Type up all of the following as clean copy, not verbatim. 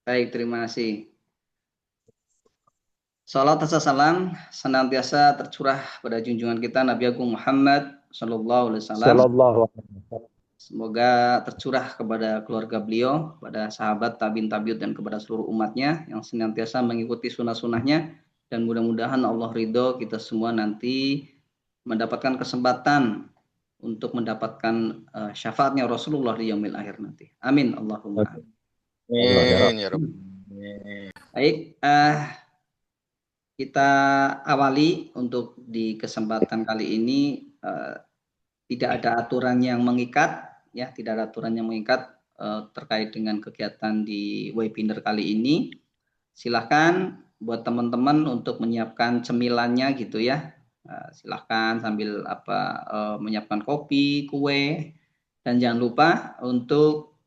Baik, terima kasih. Salat dan salam senantiasa tercurah pada junjungan kita Nabi Agung Muhammad Sallallahu Alaihi Wasallam. Sallallahu alaihi wasallam. Semoga tercurah kepada keluarga beliau, pada sahabat tabiin tabiut dan kepada seluruh umatnya yang senantiasa mengikuti sunnah-sunnahnya, dan mudah-mudahan Allah ridho kita semua nanti mendapatkan kesempatan untuk mendapatkan syafaatnya Rasulullah di yaumil akhir nanti. Amin Allahumma amin. Allah ya Amin Rabb. ya Rabb. Baik, kita awali untuk di kesempatan kali ini tidak ada aturan yang mengikat, ya, tidak ada aturan yang mengikat terkait dengan kegiatan di webinar kali ini. Silahkan buat teman-teman untuk menyiapkan cemilannya gitu ya. Silahkan sambil menyiapkan kopi, kue, dan jangan lupa untuk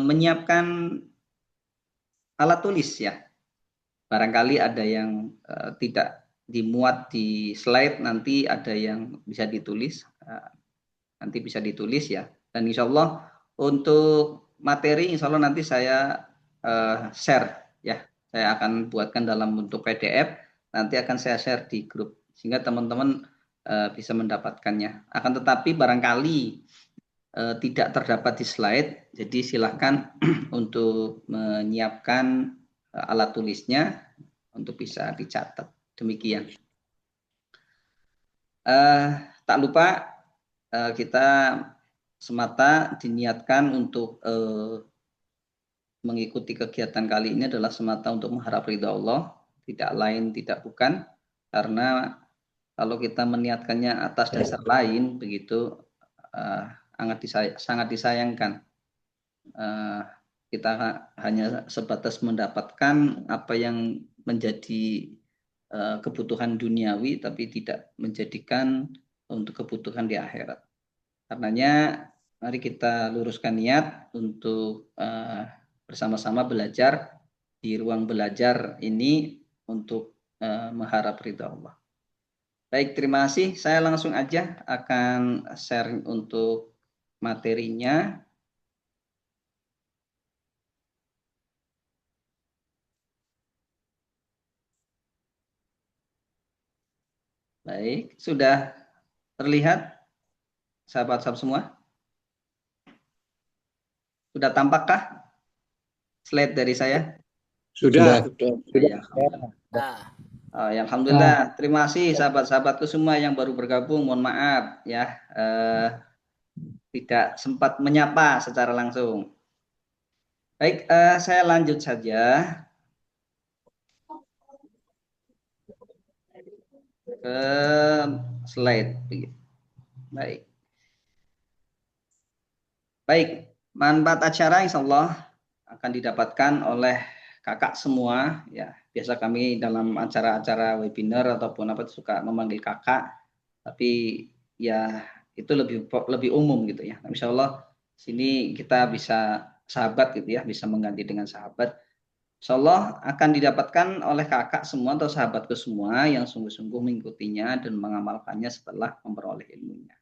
menyiapkan alat tulis ya. Barangkali ada yang tidak dimuat di slide, nanti ada yang bisa ditulis, nanti bisa ditulis ya. Dan insya Allah untuk materi insya Allah nanti saya share ya. Saya akan buatkan dalam bentuk PDF, nanti akan saya share di grup sehingga teman-teman bisa mendapatkannya. Akan tetapi barangkali tidak terdapat di slide, jadi silahkan untuk menyiapkan alat tulisnya untuk bisa dicatat. Demikian. Tak lupa kita semata diniatkan untuk mengikuti kegiatan kali ini adalah semata untuk mengharap ridha Allah, tidak lain tidak bukan, karena kalau kita meniatkannya atas dasar lain begitu sangat disayangkan. Kita hanya sebatas mendapatkan apa yang menjadi kebutuhan duniawi, tapi tidak menjadikan untuk kebutuhan di akhirat. Karenanya mari kita luruskan niat untuk bersama-sama belajar di ruang belajar ini untuk mengharap ridha Allah. Baik, terima kasih. Saya langsung aja akan share untuk materinya. Baik, sudah terlihat sahabat-sahabat semua? Sudah tampakkah slide dari saya? Sudah. Ya, alhamdulillah. Terima kasih sahabat-sahabatku semua yang baru bergabung. Mohon maaf ya, tidak sempat menyapa secara langsung. Baik, saya lanjut saja ke slide. Baik. Baik, manfaat acara insya Allah akan didapatkan oleh kakak semua ya. Biasa kami dalam acara-acara webinar ataupun apa suka memanggil kakak, tapi ya itu lebih umum gitu ya. Insya Allah sini kita bisa sahabat gitu ya, bisa mengganti dengan sahabat. Insya Allah akan didapatkan oleh kakak semua atau sahabatku semua yang sungguh-sungguh mengikutinya dan mengamalkannya setelah memperoleh ilmunya.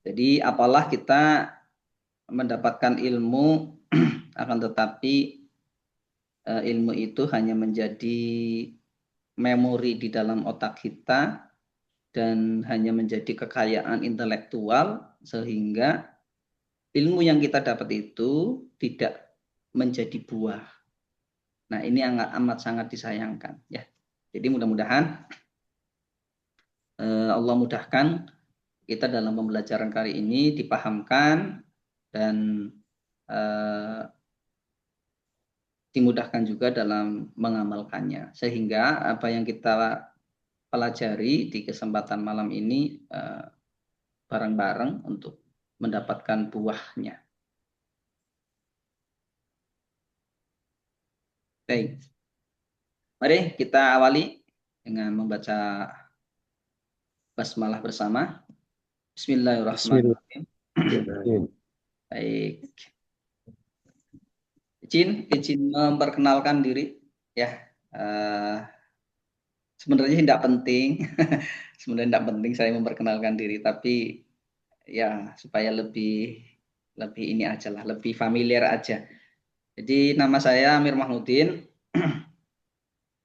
Jadi apalah kita mendapatkan ilmu akan tetapi ilmu itu hanya menjadi memori di dalam otak kita dan hanya menjadi kekayaan intelektual sehingga ilmu yang kita dapat itu tidak menjadi buah. Nah, ini amat sangat disayangkan ya. Jadi mudah-mudahan Allah mudahkan kita dalam pembelajaran kali ini dipahamkan dan dimudahkan juga dalam mengamalkannya sehingga apa yang kita pelajari di kesempatan malam ini bareng-bareng untuk mendapatkan buahnya. Baik, mari kita awali dengan membaca basmalah bersama. Bismillahirrahmanirrahim. Baik, izin memperkenalkan diri ya. Sebenarnya tidak penting, sebenarnya tidak penting saya memperkenalkan diri, tapi ya supaya lebih ini aja lah, lebih familiar aja. Jadi nama saya Amir Mahmudin.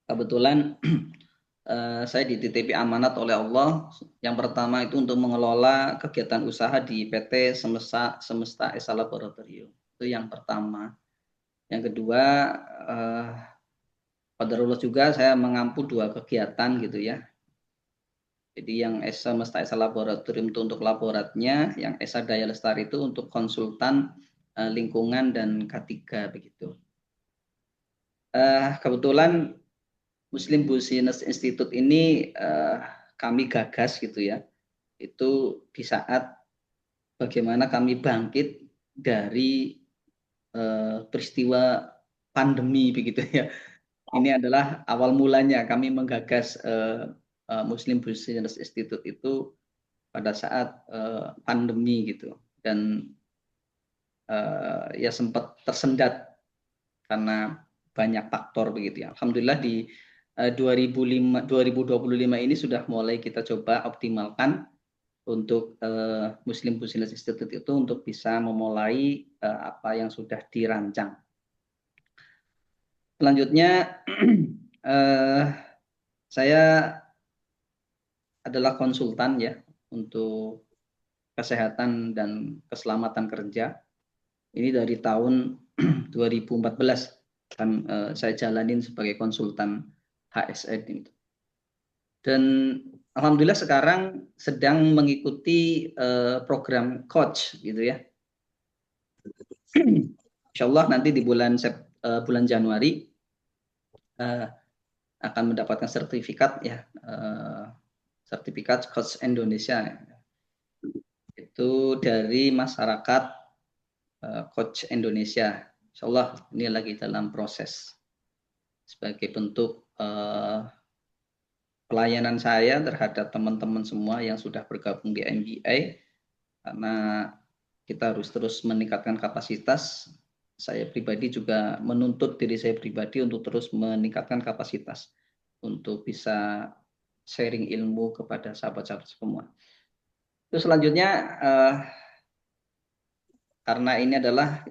Kebetulan saya dititipi amanat oleh Allah. Yang pertama itu untuk mengelola kegiatan usaha di PT Semesta Esa Laboratorium. Itu yang pertama. Yang kedua, qadarullah juga saya mengampu 2 kegiatan gitu ya. Jadi yang Semesta Esa Laboratorium itu untuk laboratnya, yang Esa Daya Lestari itu untuk konsultan lingkungan dan K3 begitu. Kebetulan Muslim Business Institute ini kami gagas gitu ya. Itu di saat bagaimana kami bangkit dari peristiwa pandemi begitu ya. Ini adalah awal mulanya kami menggagas Muslim Business Institute itu pada saat pandemi gitu, dan ya sempat tersendat karena banyak faktor begitu ya. Alhamdulillah di 2025 ini sudah mulai kita coba optimalkan untuk Muslim Business Institute itu untuk bisa memulai apa yang sudah dirancang. Selanjutnya saya adalah konsultan ya untuk kesehatan dan keselamatan kerja. Ini dari tahun 2014 kan saya jalanin sebagai konsultan HSN itu. Dan alhamdulillah sekarang sedang mengikuti program coach gitu ya. Insya Allah nanti di bulan Januari akan mendapatkan sertifikat ya, sertifikat coach Indonesia. Itu dari masyarakat coach Indonesia. Insya Allah ini lagi dalam proses sebagai bentuk pelayanan saya terhadap teman-teman semua yang sudah bergabung di MBA, karena kita harus terus meningkatkan kapasitas. Saya pribadi juga menuntut diri saya pribadi untuk terus meningkatkan kapasitas untuk bisa sharing ilmu kepada sahabat-sahabat semua. Terus selanjutnya karena ini adalah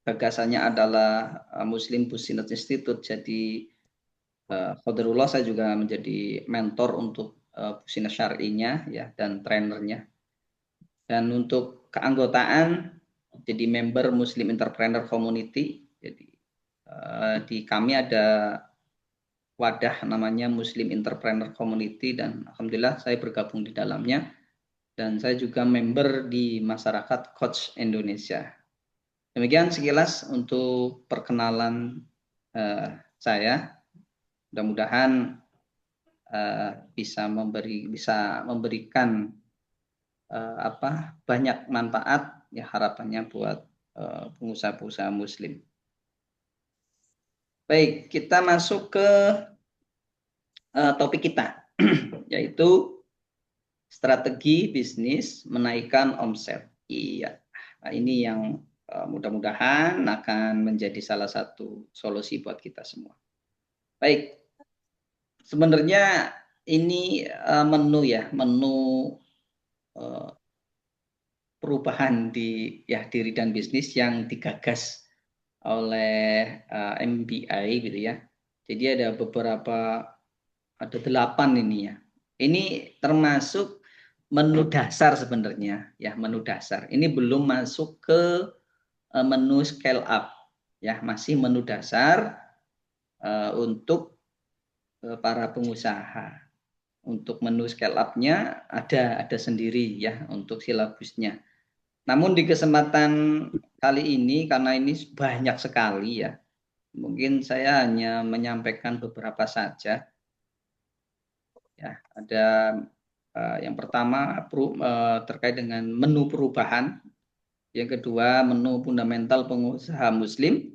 gagasannya adalah Muslim Business Institute, jadi qadarullah saya juga menjadi mentor untuk business syar'inya ya dan trainernya. Dan untuk keanggotaan jadi member Muslim Entrepreneur Community. Jadi di kami ada wadah namanya Muslim Entrepreneur Community dan alhamdulillah saya bergabung di dalamnya, dan saya juga member di masyarakat Coach Indonesia. Demikian sekilas untuk perkenalan saya. Mudah-mudahan bisa memberikan banyak manfaat ya harapannya buat pengusaha-pengusaha Muslim. Baik, kita masuk ke topik kita yaitu strategi bisnis menaikkan omset. Iya, nah, ini yang mudah-mudahan akan menjadi salah satu solusi buat kita semua. Baik, sebenarnya ini menu perubahan di diri dan bisnis yang digagas oleh MBI gitu ya. Jadi ada 8 ini ya. Ini termasuk menu dasar sebenarnya ya, menu dasar. Ini belum masuk ke menu scale up ya, masih menu dasar untuk para pengusaha. Untuk menu scale up-nya ada sendiri ya untuk silabusnya. Namun di kesempatan kali ini karena ini banyak sekali ya, mungkin saya hanya menyampaikan beberapa saja. Ya, ada yang pertama terkait dengan menu perubahan, yang kedua menu fundamental pengusaha Muslim,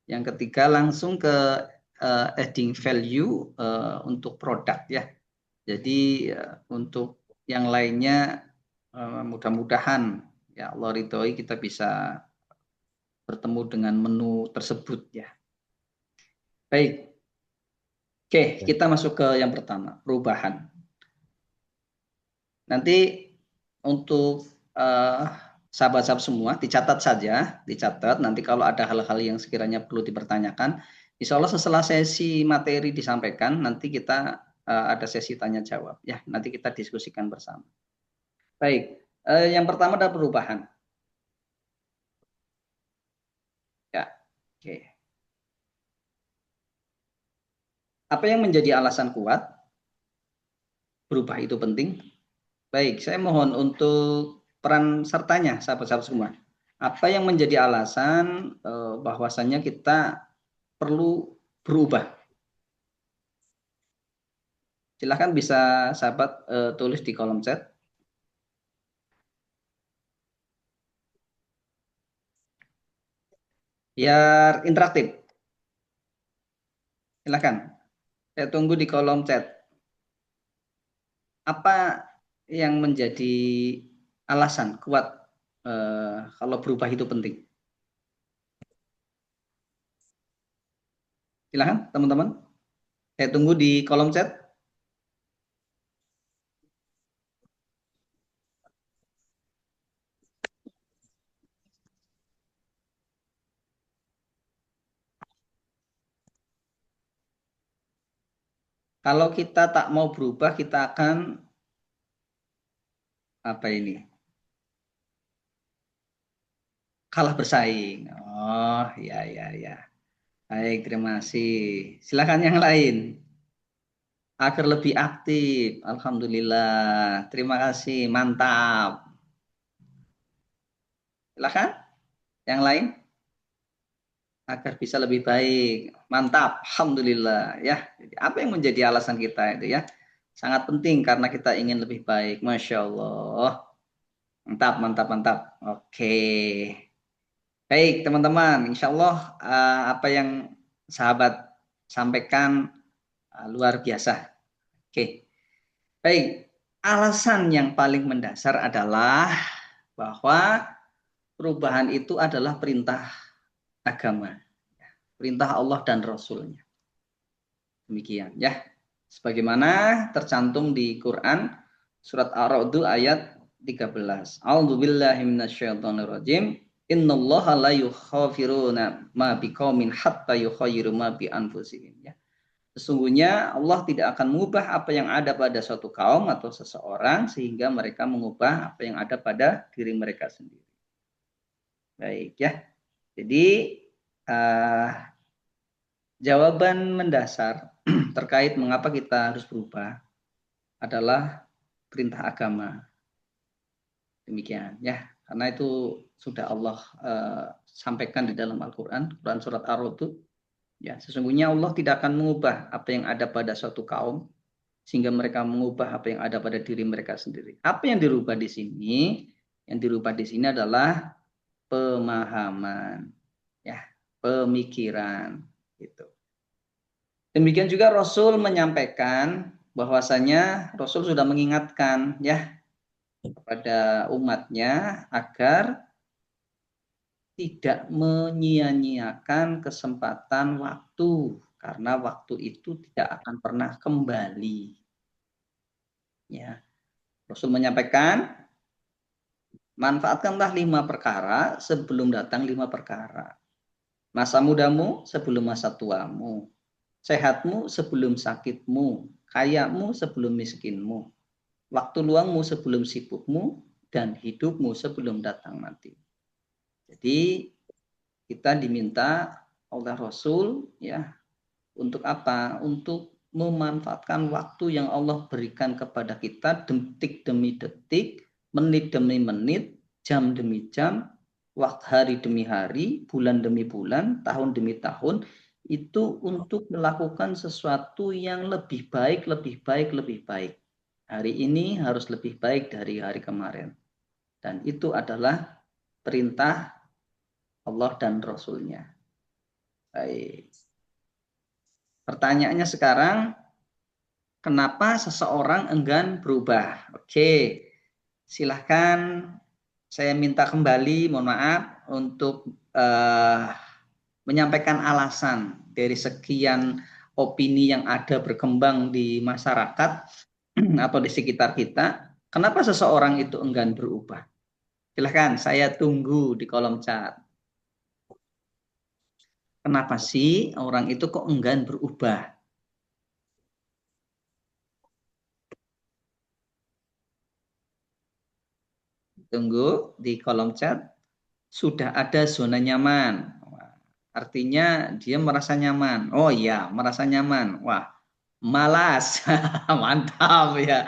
yang ketiga langsung ke adding value untuk produk ya. Jadi untuk yang lainnya mudah-mudahan ya Allah ridhoi kita bisa bertemu dengan menu tersebut ya. Baik. Oke, kita masuk ke yang pertama, perubahan. Nanti untuk sahabat-sahabat semua, dicatat saja, dicatat. Nanti kalau ada hal-hal yang sekiranya perlu dipertanyakan, insya Allah setelah sesi materi disampaikan, nanti kita ada sesi tanya jawab. Ya, nanti kita diskusikan bersama. Baik, yang pertama adalah perubahan. Ya, oke. Apa yang menjadi alasan kuat? Berubah itu penting. Baik, saya mohon untuk peran sertanya, sahabat-sahabat semua. Apa yang menjadi alasan bahwasannya kita perlu berubah? Silahkan bisa sahabat tulis di kolom chat. Biar interaktif. Silahkan. Saya tunggu di kolom chat. Apa yang menjadi alasan kuat kalau berubah itu penting? Silahkan teman-teman. Saya tunggu di kolom chat. Kalau kita tak mau berubah, kita akan apa ini? Kalah bersaing. Oh, ya, ya, ya. Baik, terima kasih. Silakan yang lain. Agar lebih aktif. Alhamdulillah. Terima kasih. Mantap. Silakan. Yang lain. Agar bisa lebih baik. Mantap. Alhamdulillah. Ya. Jadi, apa yang menjadi alasan kita itu ya? Sangat penting karena kita ingin lebih baik. Masya Allah. Mantap, mantap, mantap. Oke. Baik, teman-teman. Insya Allah apa yang sahabat sampaikan luar biasa. Oke. Baik, alasan yang paling mendasar adalah bahwa perubahan itu adalah perintah agama, perintah Allah dan Rasulnya. Demikian ya. Sebagaimana tercantum di Quran surat Ar-Ra'd ayat 13. A'udzubillahi minasyaitonirrajim. Innallaha la yughfiruna ma biqaumin hatta yughayyiru ma bi anfusihim ya. Sesungguhnya Allah tidak akan mengubah apa yang ada pada suatu kaum atau seseorang sehingga mereka mengubah apa yang ada pada diri mereka sendiri. Baik ya. Jadi jawaban mendasar terkait mengapa kita harus berubah adalah perintah agama. Demikian ya. Karena itu sudah Allah sampaikan di dalam Al-Quran, Quran surat Ar-Ra'd. Ya, sesungguhnya Allah tidak akan mengubah apa yang ada pada suatu kaum sehingga mereka mengubah apa yang ada pada diri mereka sendiri. Apa yang dirubah di sini? Yang dirubah di sini adalah pemahaman, ya, pemikiran, gitu. Demikian juga Rasul menyampaikan bahwasanya Rasul sudah mengingatkan, ya, kepada umatnya agar tidak menyia-nyiakan kesempatan waktu karena waktu itu tidak akan pernah kembali. Ya, Rasul menyampaikan, manfaatkanlah 5 perkara sebelum datang 5 perkara. Masa mudamu sebelum masa tuamu, sehatmu sebelum sakitmu, kayamu sebelum miskinmu, waktu luangmu sebelum sibukmu, dan hidupmu sebelum datang mati. Jadi kita diminta oleh Rasul ya untuk apa? Untuk memanfaatkan waktu yang Allah berikan kepada kita detik demi detik, menit demi menit, jam demi jam, waktu hari demi hari, bulan demi bulan, tahun demi tahun, itu untuk melakukan sesuatu yang lebih baik, lebih baik, lebih baik. Hari ini harus lebih baik dari hari kemarin. Dan itu adalah perintah Allah dan Rasul-Nya. Baik. Pertanyaannya sekarang, kenapa seseorang enggan berubah? Oke, silahkan saya minta kembali, mohon maaf, untuk menyampaikan alasan dari sekian opini yang ada berkembang di masyarakat atau di sekitar kita, kenapa seseorang itu enggan berubah? Silahkan, saya tunggu di kolom chat. Kenapa sih orang itu kok enggan berubah? Tunggu di kolom chat. Sudah ada zona nyaman. Artinya dia merasa nyaman. Oh iya, merasa nyaman. Wah, malas. Mantap ya.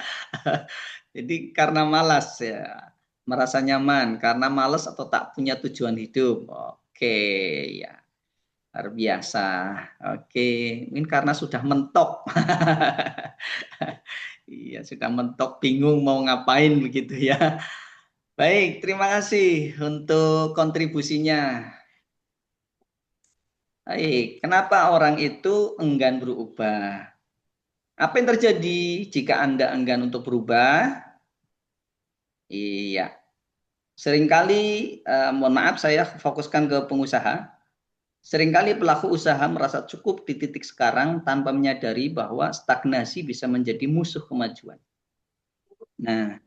Jadi karena malas ya. Merasa nyaman karena malas atau tak punya tujuan hidup. Oke, ya. Luar biasa. Oke, mungkin karena sudah mentok. Iya, sudah mentok, bingung mau ngapain begitu ya. Baik, terima kasih untuk kontribusinya. Baik, kenapa orang itu enggan berubah? Apa yang terjadi jika Anda enggan untuk berubah? Iya, seringkali, mohon maaf saya fokuskan ke pengusaha. Seringkali pelaku usaha merasa cukup di titik sekarang tanpa menyadari bahwa stagnasi bisa menjadi musuh kemajuan. Nah,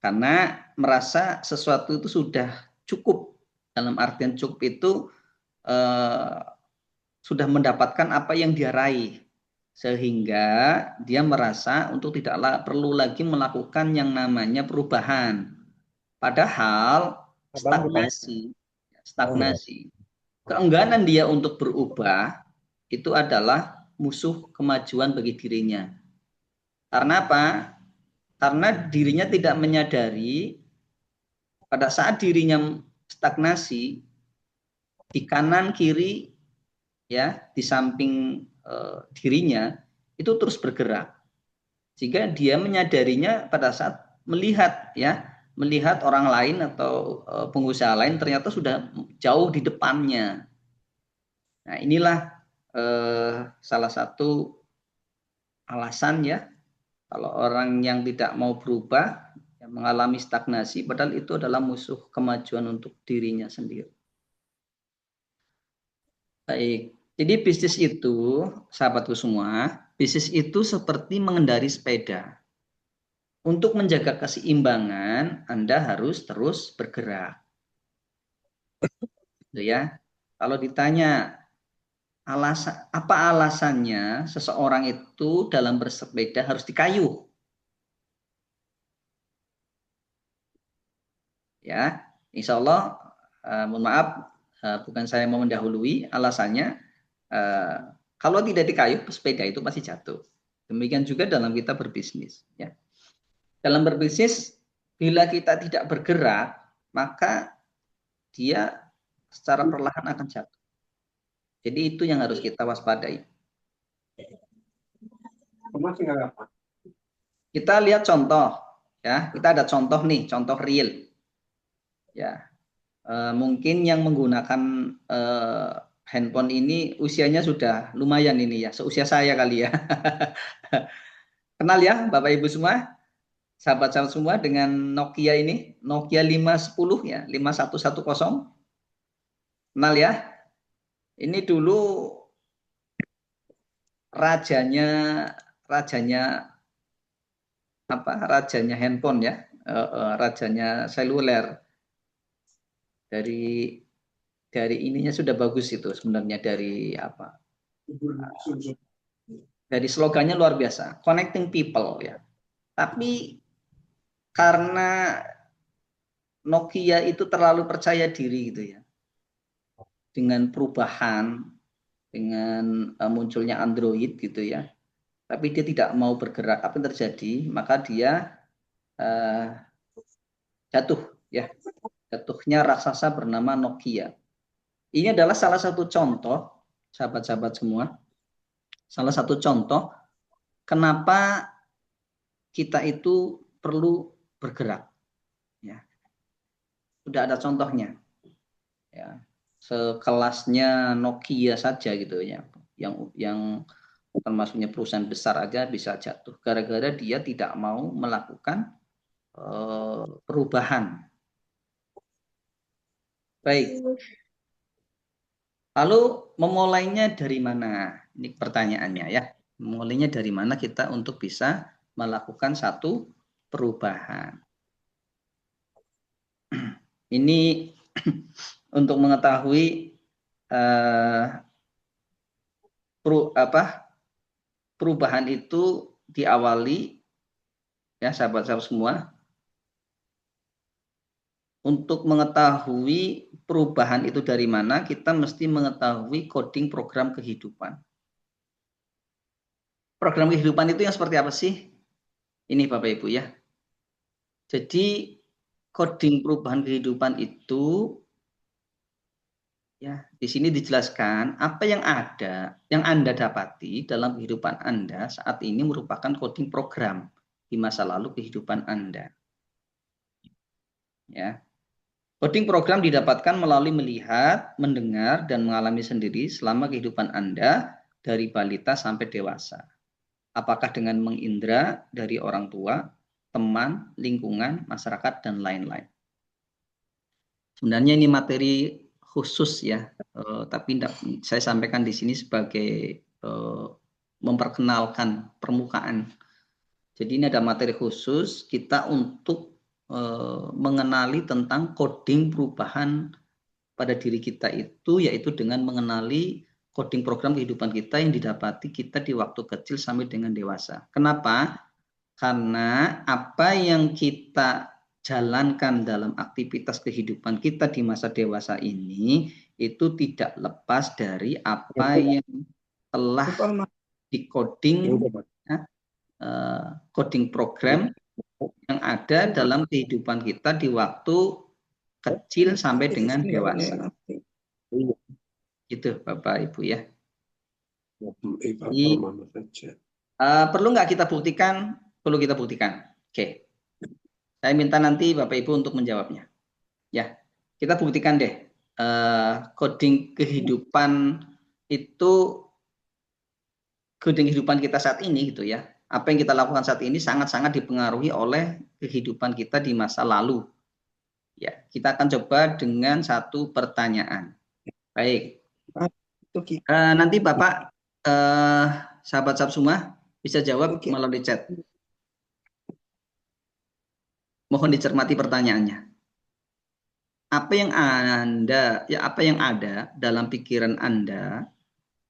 karena merasa sesuatu itu sudah cukup, dalam artian cukup itu eh, sudah mendapatkan apa yang dia raih, sehingga dia merasa untuk tidak perlu lagi melakukan yang namanya perubahan. Padahal Abang bukan. Oh ya. stagnasi, keengganan dia untuk berubah itu adalah musuh kemajuan bagi dirinya. Karena apa? Karena dirinya tidak menyadari pada saat dirinya stagnasi, di kanan kiri ya, di samping dirinya itu terus bergerak. Sehingga dia menyadarinya pada saat melihat ya, melihat orang lain atau pengusaha lain ternyata sudah jauh di depannya. Nah, inilah salah satu alasan ya, kalau orang yang tidak mau berubah, yang mengalami stagnasi, padahal itu adalah musuh kemajuan untuk dirinya sendiri. Baik, jadi bisnis itu, sahabatku semua, bisnis itu seperti mengendari sepeda. Untuk menjaga keseimbangan, Anda harus terus bergerak. Gitu ya. Kalau ditanya apa alasannya seseorang itu dalam bersepeda harus dikayuh? Ya, insya Allah, mohon maaf, bukan saya mau mendahului alasannya. Kalau tidak dikayuh, sepeda itu pasti jatuh. Demikian juga dalam kita berbisnis. Ya. Dalam berbisnis, bila kita tidak bergerak, maka dia secara perlahan akan jatuh. Jadi itu yang harus kita waspadai. Kita lihat contoh, ya. Kita ada contoh nih, contoh real. Ya, mungkin yang menggunakan handphone ini usianya sudah lumayan ini ya, seusia saya kali ya. Kenal ya Bapak Ibu semua, sahabat-sahabat semua dengan Nokia ini, Nokia 510 ya, 5110. Kenal ya? Ini dulu rajanya rajanya rajanya handphone ya, rajanya seluler. Dari ininya sudah bagus itu sebenarnya, dari apa? Dari slogannya luar biasa, connecting people ya. Tapi karena Nokia itu terlalu percaya diri gitu ya, dengan perubahan, dengan munculnya Android gitu ya. Tapi dia tidak mau bergerak. Apa yang terjadi? Maka dia jatuh ya. Jatuhnya raksasa bernama Nokia. Ini adalah salah satu contoh, sahabat-sahabat semua, salah satu contoh kenapa kita itu perlu bergerak. Ya. Sudah ada contohnya. Ya. Sekelasnya Nokia saja gitu ya, yang termasuknya perusahaan besar aja bisa jatuh gara-gara dia tidak mau melakukan perubahan. Baik. Lalu memulainya dari mana? Ini pertanyaannya ya. Memulainya dari mana kita untuk bisa melakukan satu perubahan? ini untuk mengetahui perubahan itu diawali, ya sahabat-sahabat semua, untuk mengetahui perubahan itu dari mana, kita mesti mengetahui coding program kehidupan. Program kehidupan itu yang seperti apa sih? Ini Bapak Ibu ya. Jadi coding perubahan kehidupan itu, ya, di sini dijelaskan apa yang ada, yang Anda dapati dalam kehidupan Anda saat ini merupakan coding program di masa lalu kehidupan Anda. Ya. Coding program didapatkan melalui melihat, mendengar, dan mengalami sendiri selama kehidupan Anda dari balita sampai dewasa. Apakah dengan mengindra dari orang tua, teman, lingkungan, masyarakat, dan lain-lain. Sebenarnya ini materi khusus ya, tapi saya sampaikan di sini sebagai memperkenalkan permukaan. Jadi ini ada materi khusus kita untuk mengenali tentang coding perubahan pada diri kita itu, yaitu dengan mengenali coding program kehidupan kita yang didapati kita di waktu kecil sampai dengan dewasa. Kenapa? Karena apa yang kita jalankan dalam aktivitas kehidupan kita di masa dewasa ini itu tidak lepas dari apa yang telah dikoding, ya, coding program yang ada dalam kehidupan kita di waktu kecil sampai dengan dewasa. Itu Bapak Ibu ya. Jadi, perlu nggak kita buktikan? Perlu kita buktikan. Oke. Saya minta nanti Bapak Ibu untuk menjawabnya. Ya, kita buktikan deh. Coding kehidupan itu, coding kehidupan kita saat ini gitu ya. Apa yang kita lakukan saat ini sangat-sangat dipengaruhi oleh kehidupan kita di masa lalu. Ya, kita akan coba dengan satu pertanyaan. Baik. Nanti Bapak, sahabat-sahabat semua bisa jawab melalui chat. Mohon dicermati pertanyaannya. Apa yang ada dalam pikiran Anda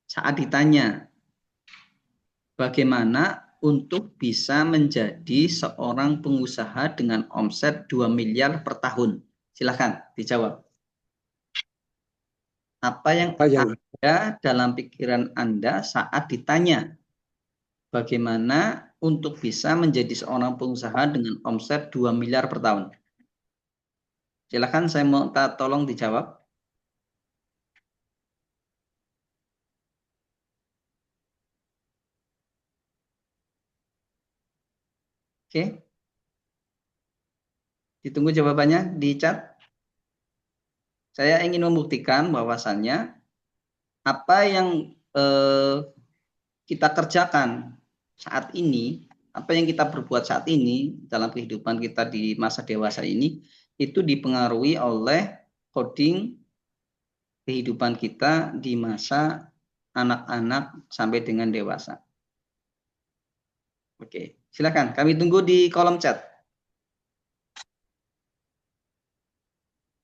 saat ditanya bagaimana untuk bisa menjadi seorang pengusaha dengan omset 2 miliar per tahun? Silahkan dijawab. Apa yang ada dalam pikiran Anda saat ditanya bagaimana untuk bisa menjadi seorang pengusaha dengan omset 2 miliar per tahun? Silakan, saya mau tolong dijawab. Oke. Ditunggu jawabannya di chat. Saya ingin membuktikan bahwasannya apa yang kita kerjakan saat ini, apa yang kita berbuat saat ini dalam kehidupan kita di masa dewasa ini, itu dipengaruhi oleh coding kehidupan kita di masa anak-anak sampai dengan dewasa. Oke, silakan. Kami tunggu di kolom chat.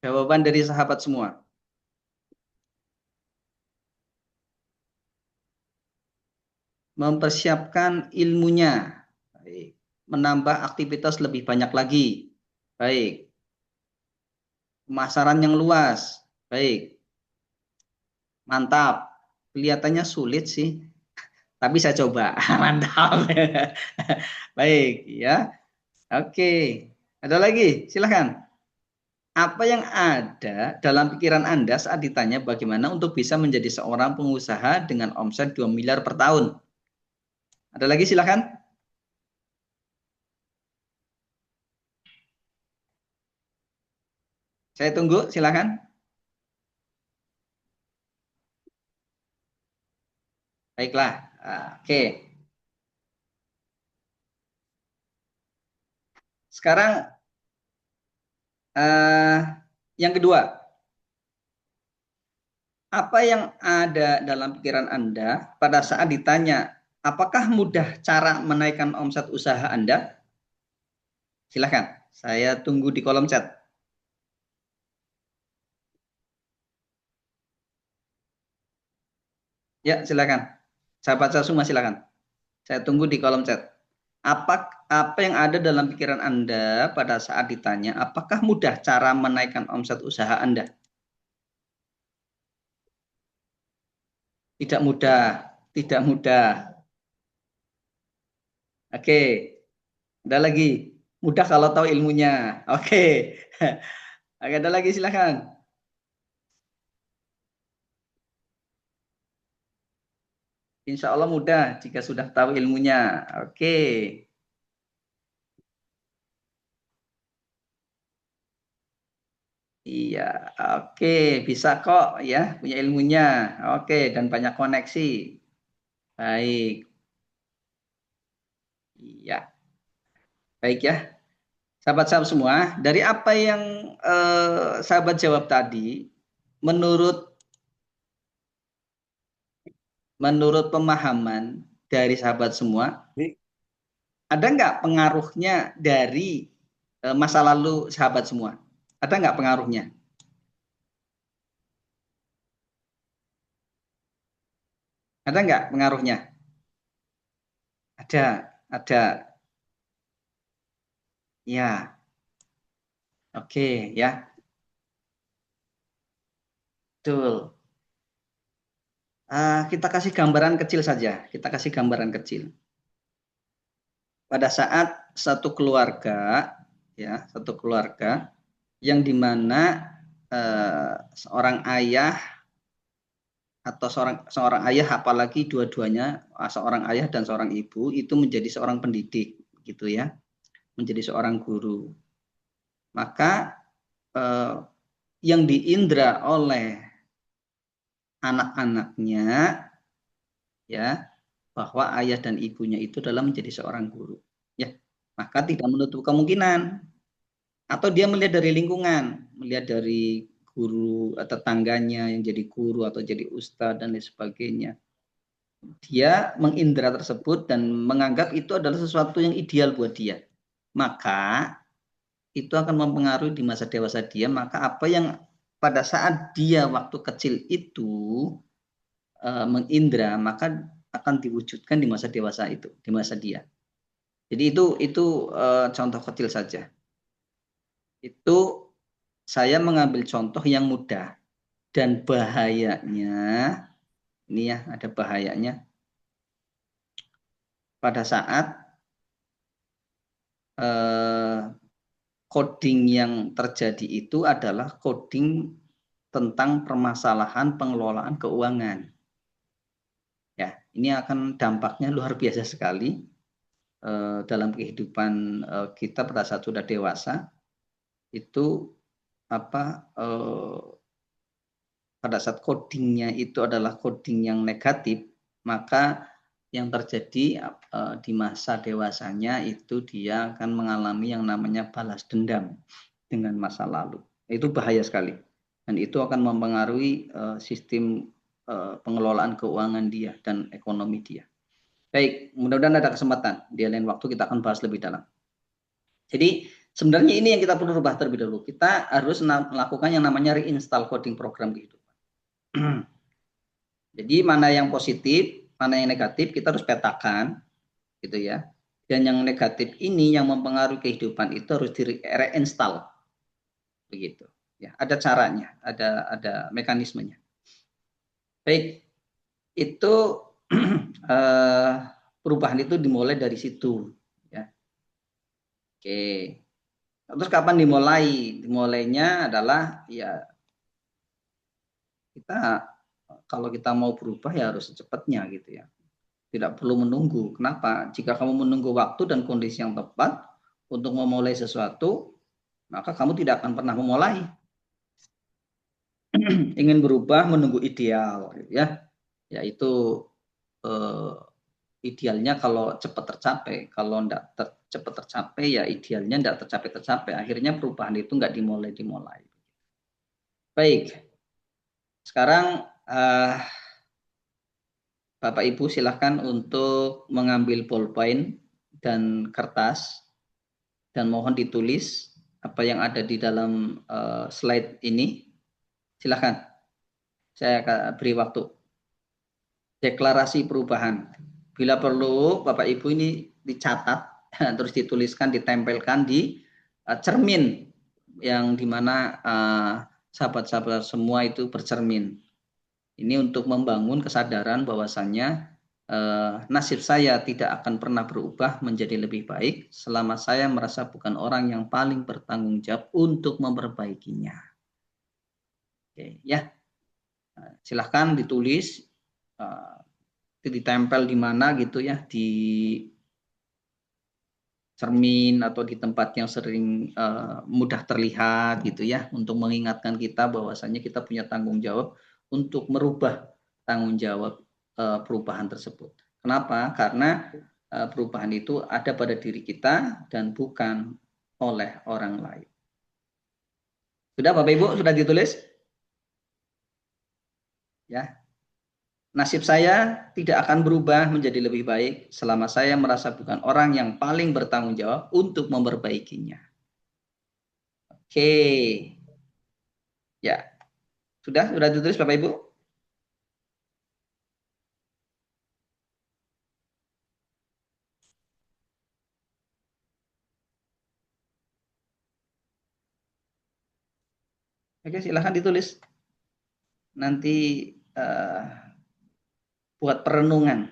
Jawaban dari sahabat semua. Mempersiapkan ilmunya. Baik. Menambah aktivitas lebih banyak lagi. Baik. Pemasaran yang luas. Baik. Mantap. Kelihatannya sulit sih. Tapi saya coba. Mantap. Baik, ya. Oke. Ada lagi? Silahkan. Apa yang ada dalam pikiran Anda saat ditanya bagaimana untuk bisa menjadi seorang pengusaha dengan omset 2 miliar per tahun? Ada lagi? Silahkan. Saya tunggu, silahkan. Baiklah, oke. Sekarang yang kedua. Apa yang ada dalam pikiran Anda pada saat ditanya, apakah mudah cara menaikkan omset usaha Anda? Silahkan, saya tunggu di kolom chat. Ya, silakan. Sahabat saya semua silakan. Saya tunggu di kolom chat. Apa yang ada dalam pikiran Anda pada saat ditanya, apakah mudah cara menaikkan omset usaha Anda? Tidak mudah, tidak mudah. Oke, ada lagi. Mudah kalau tahu ilmunya. Oke. Oke, ada lagi silakan. Insya Allah mudah jika sudah tahu ilmunya. Oke. Iya, oke, bisa kok ya, punya ilmunya. Oke, dan banyak koneksi. Baik. Iya, baik ya. Sahabat-sahabat semua, dari apa yang sahabat jawab tadi, menurut pemahaman dari sahabat semua, ada nggak pengaruhnya dari masa lalu sahabat semua? Ada nggak pengaruhnya? Ada nggak pengaruhnya? Ada, ada. Ya, oke ya, betul. Kita kasih gambaran kecil saja. Kita kasih gambaran kecil. Pada saat satu keluarga, ya, satu keluarga yang dimana seorang ayah atau seorang ayah, apalagi dua-duanya seorang ayah dan seorang ibu itu menjadi seorang pendidik, gitu ya, menjadi seorang guru. Maka yang diindra oleh anak-anaknya, ya, bahwa ayah dan ibunya itu adalah menjadi seorang guru, ya, maka tidak menutup kemungkinan atau dia melihat dari lingkungan, melihat dari guru tetangganya yang jadi guru atau jadi ustadz dan lain sebagainya, dia mengindra tersebut dan menganggap itu adalah sesuatu yang ideal buat dia, maka itu akan mempengaruhi di masa dewasa dia. Maka apa yang pada saat dia waktu kecil itu mengindra, maka akan diwujudkan di masa dewasa itu, di masa dia. Jadi itu contoh kecil saja. Itu saya mengambil contoh yang mudah, dan bahayanya ini ya, ada bahayanya pada saat coding yang terjadi itu adalah coding tentang permasalahan pengelolaan keuangan. Ya, ini akan dampaknya luar biasa sekali dalam kehidupan kita pada saat sudah dewasa. Itu pada saat codingnya itu adalah coding yang negatif, maka yang terjadi di masa dewasanya itu dia akan mengalami yang namanya balas dendam dengan masa lalu. Itu bahaya sekali, dan itu akan mempengaruhi sistem pengelolaan keuangan dia dan ekonomi dia. Baik, mudah-mudahan ada kesempatan di lain waktu kita akan bahas lebih dalam. Jadi sebenarnya ini yang kita perlu rubah terlebih dahulu. Kita harus melakukan yang namanya reinstall coding program kehidupan. Jadi mana yang positif, mana yang negatif, kita harus petakan, gitu ya. Dan yang negatif ini yang mempengaruhi kehidupan itu harus di reinstall, begitu. Ya, ada caranya, ada mekanismenya. Baik, itu perubahan itu dimulai dari situ, ya. Oke. Terus kapan dimulai? Dimulainya adalah ya kita, kalau kita mau berubah ya harus secepatnya, gitu ya. Tidak perlu menunggu. Kenapa? Jika kamu menunggu waktu dan kondisi yang tepat untuk memulai sesuatu, maka kamu tidak akan pernah memulai. Ingin berubah menunggu ideal, ya. Yaitu idealnya kalau cepat tercapai, kalau tidak cepat tercapai ya idealnya tidak tercapai. Akhirnya perubahan itu nggak dimulai. Baik, sekarang Bapak Ibu silahkan untuk mengambil ballpoint dan kertas dan mohon ditulis apa yang ada di dalam slide ini. Silahkan, saya akan beri waktu. deklarasi perubahan. Bila perlu, Bapak Ibu ini dicatat, terus dituliskan, ditempelkan di cermin yang dimana sahabat-sahabat semua itu bercermin. Ini untuk membangun kesadaran bahwasannya nasib saya tidak akan pernah berubah menjadi lebih baik selama saya merasa bukan orang yang paling bertanggung jawab untuk memperbaikinya. Oke, ya. Silahkan ditulis, ditempel di mana gitu ya, di cermin atau di tempat yang sering mudah terlihat gitu ya, untuk mengingatkan kita bahwasannya kita punya tanggung jawab untuk merubah tanggung jawab perubahan tersebut. Kenapa? Karena perubahan itu ada pada diri kita dan bukan oleh orang lain. Sudah Bapak Ibu, sudah ditulis? Ya. Nasib saya tidak akan berubah menjadi lebih baik selama saya merasa bukan orang yang paling bertanggung jawab untuk memperbaikinya. Oke. Ya. Sudah ditulis Bapak Ibu? Oke, silahkan ditulis. Nanti buat perenungan.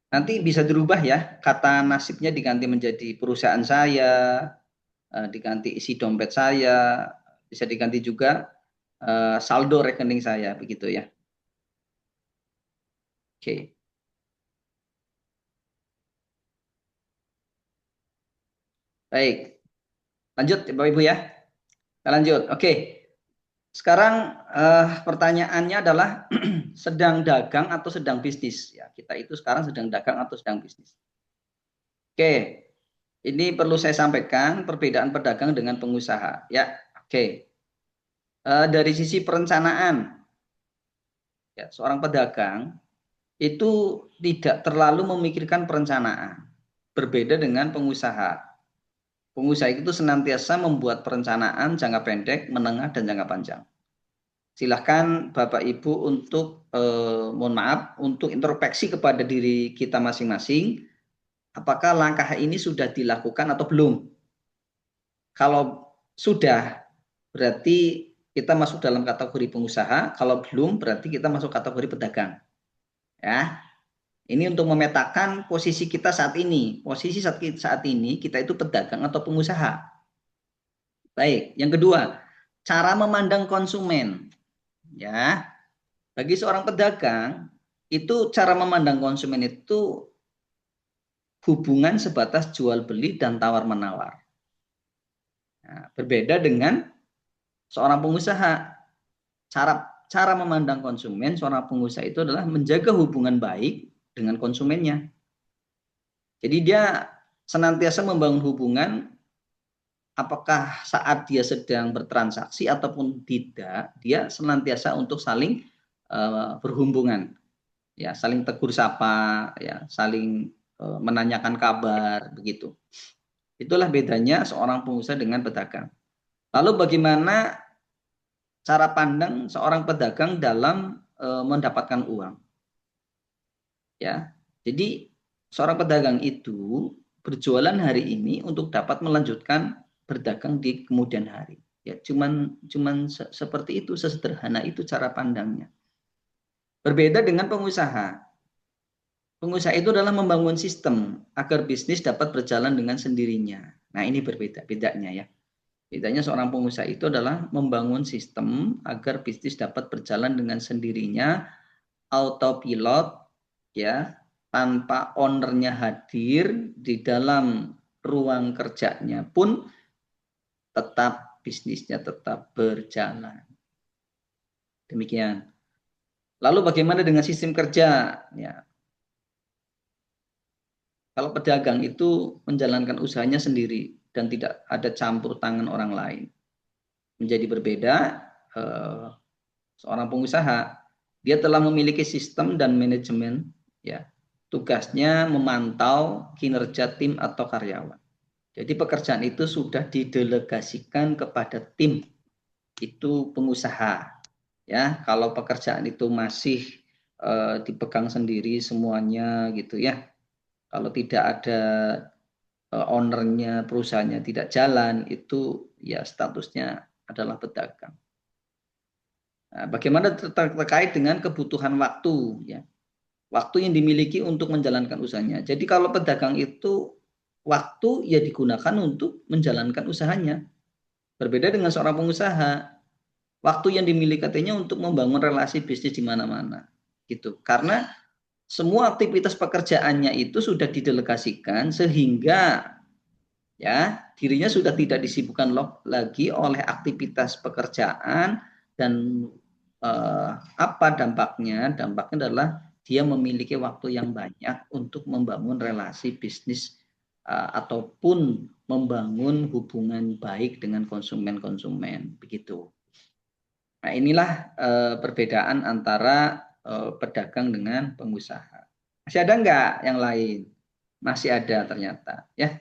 Nanti bisa dirubah ya, kata nasibnya diganti menjadi perusahaan saya, diganti isi dompet saya, bisa diganti juga saldo rekening saya, begitu ya. Oke. Baik. Lanjut Bapak Ibu ya. Kita lanjut. Oke. Sekarang pertanyaannya adalah sedang dagang atau sedang bisnis? Ya, kita itu sekarang sedang dagang atau sedang bisnis. Oke. Ini perlu saya sampaikan perbedaan pedagang dengan pengusaha. Ya, oke. Dari sisi perencanaan, ya, seorang pedagang itu tidak terlalu memikirkan perencanaan. Berbeda dengan pengusaha. Pengusaha itu senantiasa membuat perencanaan jangka pendek, menengah, dan jangka panjang. Silahkan Bapak Ibu untuk, mohon maaf, untuk introspeksi kepada diri kita masing-masing, apakah langkah ini sudah dilakukan atau belum? Kalau sudah, berarti kita masuk dalam kategori pengusaha. Kalau belum, berarti kita masuk kategori pedagang. Ya, ini untuk memetakan posisi kita saat ini. Posisi saat ini kita itu pedagang atau pengusaha. Baik, yang kedua, cara memandang konsumen. Ya, bagi seorang pedagang itu cara memandang konsumen itu hubungan sebatas jual beli dan tawar menawar. Nah, berbeda dengan seorang pengusaha. Cara memandang konsumen seorang pengusaha itu adalah menjaga hubungan baik dengan konsumennya. Jadi dia senantiasa membangun hubungan, apakah saat dia sedang bertransaksi ataupun tidak, dia senantiasa untuk saling berhubungan, ya, saling tegur sapa, ya, saling menanyakan kabar, begitu. Itulah bedanya seorang pengusaha dengan pedagang. Lalu bagaimana cara pandang seorang pedagang dalam mendapatkan uang? Ya, jadi seorang pedagang itu berjualan hari ini untuk dapat melanjutkan berdagang di kemudian hari. Ya, cuman seperti itu, sesederhana itu cara pandangnya. Berbeda dengan pengusaha. Pengusaha itu adalah membangun sistem agar bisnis dapat berjalan dengan sendirinya. Nah, ini berbeda bedanya ya. Bedanya seorang pengusaha itu adalah membangun sistem agar bisnis dapat berjalan dengan sendirinya, autopilot, ya, tanpa ownernya hadir di dalam ruang kerjanya pun tetap bisnisnya tetap berjalan. Demikian. Lalu bagaimana dengan sistem kerja? Ya, kalau pedagang itu menjalankan usahanya sendiri dan tidak ada campur tangan orang lain. Menjadi berbeda seorang pengusaha, dia telah memiliki sistem dan manajemen, ya. Tugasnya memantau kinerja tim atau karyawan. Jadi pekerjaan itu sudah didelegasikan kepada tim itu pengusaha. Ya, kalau pekerjaan itu masih dipegang sendiri semuanya gitu ya. Kalau tidak ada ownernya, perusahaannya tidak jalan, itu ya statusnya adalah pedagang. Nah, bagaimana terkait dengan kebutuhan waktu ya. Waktu yang dimiliki untuk menjalankan usahanya. Jadi kalau pedagang itu waktu ya digunakan untuk menjalankan usahanya. Berbeda dengan seorang pengusaha, waktu yang dimiliki katanya untuk membangun relasi bisnis di mana-mana. Gitu. Karena semua aktivitas pekerjaannya itu sudah didelegasikan sehingga ya dirinya sudah tidak disibukkan lagi oleh aktivitas pekerjaan dan apa dampaknya? Dampaknya adalah dia memiliki waktu yang banyak untuk membangun relasi bisnis ataupun membangun hubungan baik dengan konsumen-konsumen begitu. Nah, inilah perbedaan antara pedagang dengan pengusaha. Masih ada enggak yang lain? Masih ada ternyata, ya.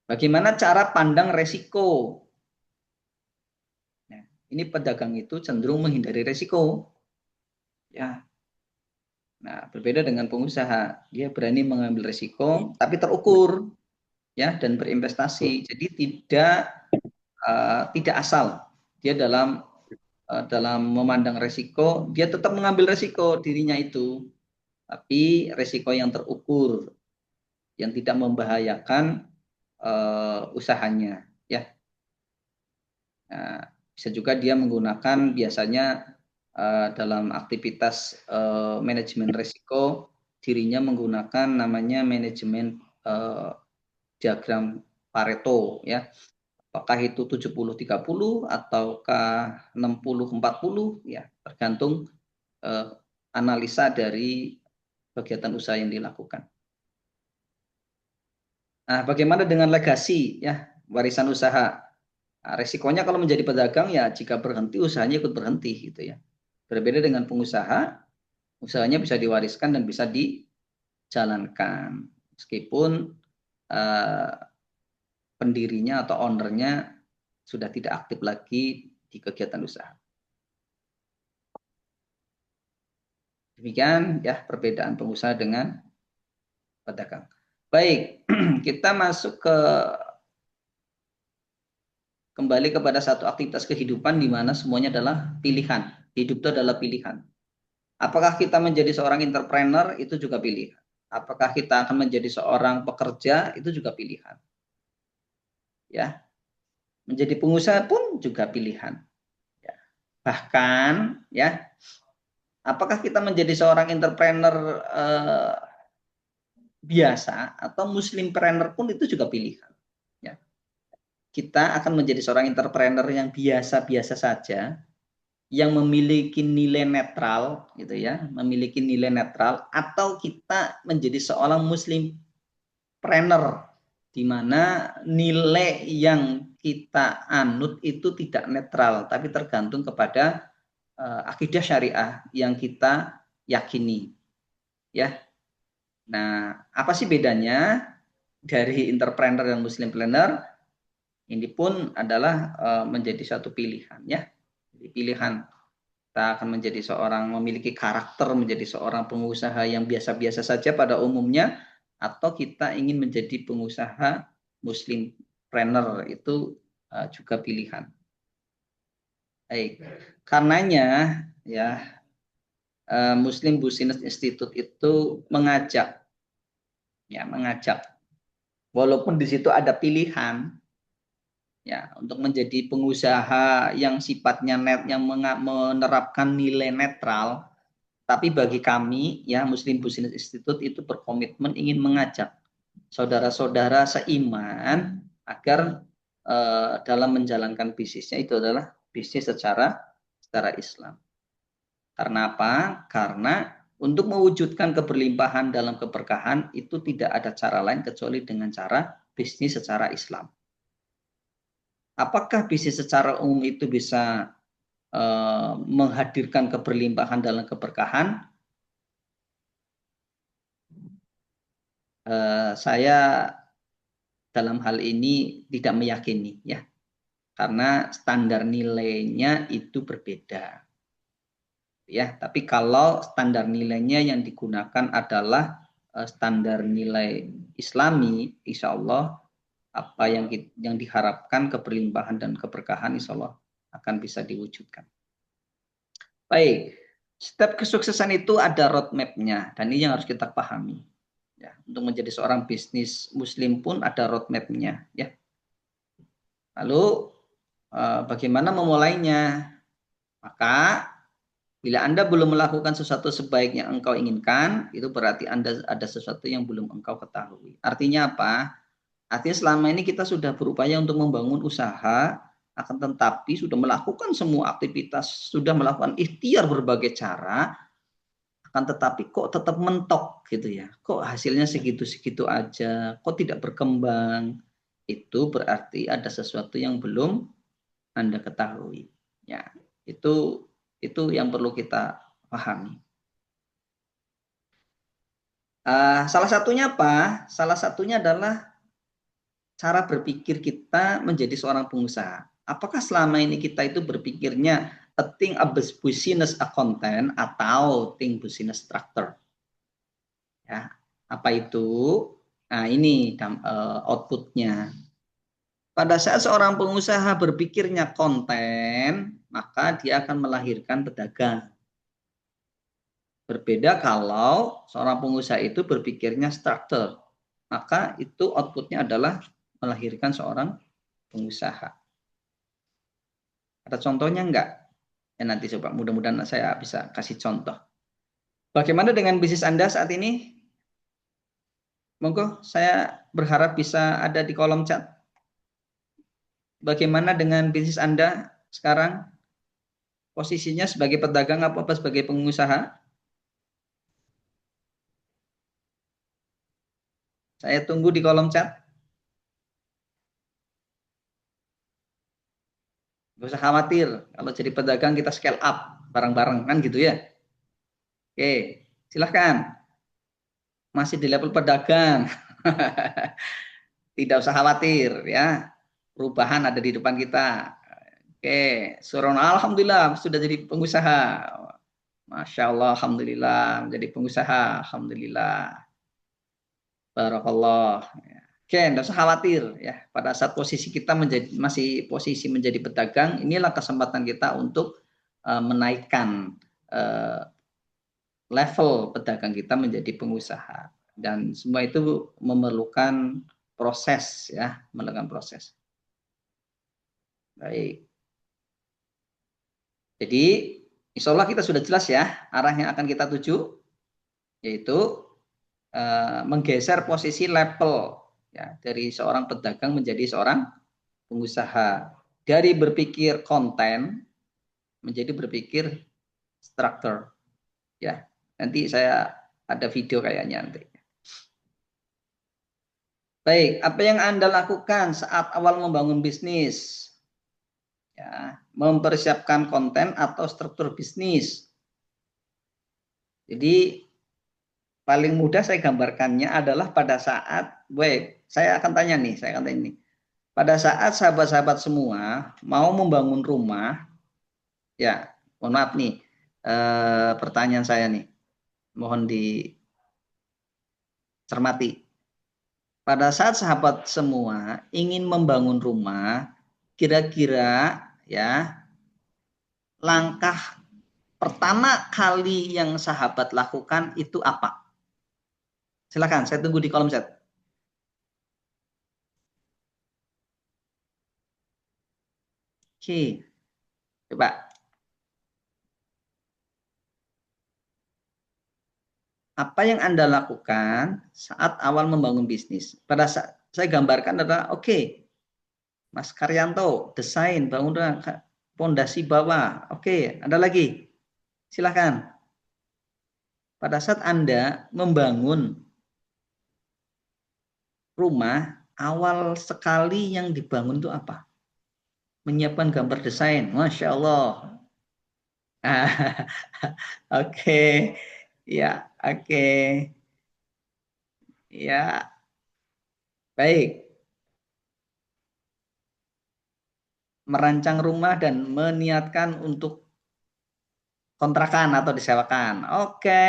Bagaimana cara pandang resiko? Nah, ini pedagang itu cenderung menghindari resiko, ya. Nah, berbeda dengan pengusaha, dia berani mengambil resiko, tapi terukur, ya, dan berinvestasi. Jadi tidak asal dia dalam memandang resiko, dia tetap mengambil resiko dirinya itu, tapi resiko yang terukur, yang tidak membahayakan usahanya, ya. Nah, bisa juga dia menggunakan biasanya dalam aktivitas manajemen risiko, dirinya menggunakan namanya manajemen diagram Pareto, ya. Apakah itu 70-30 ataukah 60-40, ya, tergantung analisa dari kegiatan usaha yang dilakukan. Nah, bagaimana dengan legasi, ya, warisan usaha? Nah, resikonya kalau menjadi pedagang ya jika berhenti usahanya ikut berhenti gitu ya. Berbeda dengan pengusaha, usahanya bisa diwariskan dan bisa dijalankan meskipun pendirinya atau ownernya sudah tidak aktif lagi di kegiatan usaha. Demikian ya perbedaan pengusaha dengan pedagang. Baik, kita masuk kembali kepada satu aktivitas kehidupan di mana semuanya adalah pilihan. Hidup itu adalah pilihan. Apakah kita menjadi seorang entrepreneur itu juga pilihan. Apakah kita akan menjadi seorang pekerja itu juga pilihan. Ya, menjadi pengusaha pun juga pilihan. Ya. Bahkan, ya, apakah kita menjadi seorang entrepreneur biasa atau muslimpreneur pun itu juga pilihan. Ya. Kita akan menjadi seorang entrepreneur yang biasa-biasa saja, yang memiliki nilai netral gitu ya, memiliki nilai netral, atau kita menjadi seorang muslim planner di mana nilai yang kita anut itu tidak netral tapi tergantung kepada akidah syariah yang kita yakini, ya. Nah, apa sih bedanya dari entrepreneur dan muslim planner? Ini pun adalah menjadi satu pilihan, ya. Jadi pilihan kita akan menjadi seorang memiliki karakter menjadi seorang pengusaha yang biasa-biasa saja pada umumnya, atau kita ingin menjadi pengusaha muslimpreneur, itu juga pilihan. Baik, karenanya ya Muslim Business Institute itu mengajak walaupun di situ ada pilihan ya untuk menjadi pengusaha yang sifatnya yang menerapkan nilai netral, tapi bagi kami ya Muslim Business Institute itu berkomitmen ingin mengajak saudara-saudara seiman agar dalam menjalankan bisnisnya itu adalah bisnis secara Islam. Karena apa? Karena untuk mewujudkan keberlimpahan dalam keberkahan itu tidak ada cara lain kecuali dengan cara bisnis secara Islam. Apakah bisnis secara umum itu bisa menghadirkan keberlimpahan dalam keberkahan? Saya dalam hal ini tidak meyakini ya, karena standar nilainya itu berbeda. Ya, tapi kalau standar nilainya yang digunakan adalah standar nilai Islami, insya Allah apa yang diharapkan keberlimpahan dan keberkahan insya Allah akan bisa diwujudkan. Baik, step kesuksesan itu ada roadmap-nya dan ini yang harus kita pahami. Ya, untuk menjadi seorang bisnis Muslim pun ada roadmap-nya. Ya. Lalu bagaimana memulainya? Maka bila Anda belum melakukan sesuatu sebaik yang engkau inginkan, itu berarti Anda ada sesuatu yang belum engkau ketahui. Artinya apa? Artinya selama ini kita sudah berupaya untuk membangun usaha, akan tetapi sudah melakukan semua aktivitas, sudah melakukan ikhtiar berbagai cara, akan tetapi kok tetap mentok gitu ya. Kok hasilnya segitu-segitu aja, kok tidak berkembang. Itu berarti ada sesuatu yang belum Anda ketahui. Ya, itu yang perlu kita pahami. Salah satunya apa? Salah satunya adalah cara berpikir kita menjadi seorang pengusaha. Apakah selama ini kita itu berpikirnya think a business a content atau think business structure? Ya, apa itu? Nah, ini outputnya. Pada saat seorang pengusaha berpikirnya konten, maka dia akan melahirkan pedagang. Berbeda kalau seorang pengusaha itu berpikirnya struktur, maka itu outputnya adalah melahirkan seorang pengusaha. Ada contohnya enggak? Ya nanti coba, mudah-mudahan saya bisa kasih contoh. Bagaimana dengan bisnis Anda saat ini? Monggo, saya berharap bisa ada di kolom chat. Bagaimana dengan bisnis Anda sekarang? Posisinya sebagai pedagang apa sebagai pengusaha? Saya tunggu di kolom chat. Gak usah khawatir, kalau jadi pedagang kita scale up bareng-bareng kan gitu ya. Oke, silahkan. Masih di level pedagang. Tidak usah khawatir ya. Perubahan ada di depan kita. Oke, Suron, alhamdulillah sudah jadi pengusaha. Masya Allah, alhamdulillah menjadi pengusaha, alhamdulillah. Barakallah. Oke, tidak usah khawatir ya. Pada saat posisi kita masih posisi menjadi pedagang, inilah kesempatan kita untuk menaikkan level pedagang kita menjadi pengusaha. Dan semua itu memerlukan proses ya, memerlukan proses. Baik. Jadi, insya Allah kita sudah jelas ya arah yang akan kita tuju, yaitu menggeser posisi level ya dari seorang pedagang menjadi seorang pengusaha, dari berpikir konten menjadi berpikir struktur ya. Nanti saya ada video kayaknya nanti. Baik, apa yang Anda lakukan saat awal membangun bisnis? Ya, mempersiapkan konten atau struktur bisnis. Jadi paling mudah saya gambarkannya adalah pada saat, saya akan tanya nih, pada saat sahabat-sahabat semua mau membangun rumah, ya, mohon maaf nih, pertanyaan saya nih, mohon dicermati. Pada saat sahabat semua ingin membangun rumah, kira-kira ya langkah pertama kali yang sahabat lakukan itu apa? Silakan, saya tunggu di kolom chat. Oke, coba. Apa yang Anda lakukan saat awal membangun bisnis? Pada saat saya gambarkan adalah, oke, Mas Karyanto, desain, bangunan, fondasi bawah. Oke, ada lagi. Silakan. Pada saat Anda membangun rumah, awal sekali yang dibangun itu apa? Menyiapkan gambar desain. Masya Allah. Oke. Ya, oke. Ya, baik. merancang rumah dan meniatkan untuk kontrakan atau disewakan. Oke.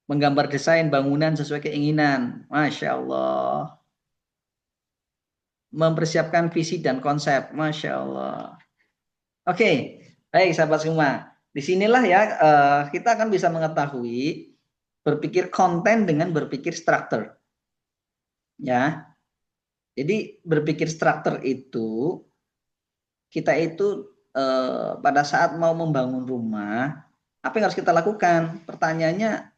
Menggambar desain bangunan sesuai keinginan. Masya Allah. Mempersiapkan visi dan konsep. Masya Allah. Oke. Baik sahabat semua. Disinilah ya kita akan bisa mengetahui berpikir konten dengan berpikir struktur. Ya. Jadi berpikir struktur itu kita itu pada saat mau membangun rumah, apa yang harus kita lakukan? Pertanyaannya,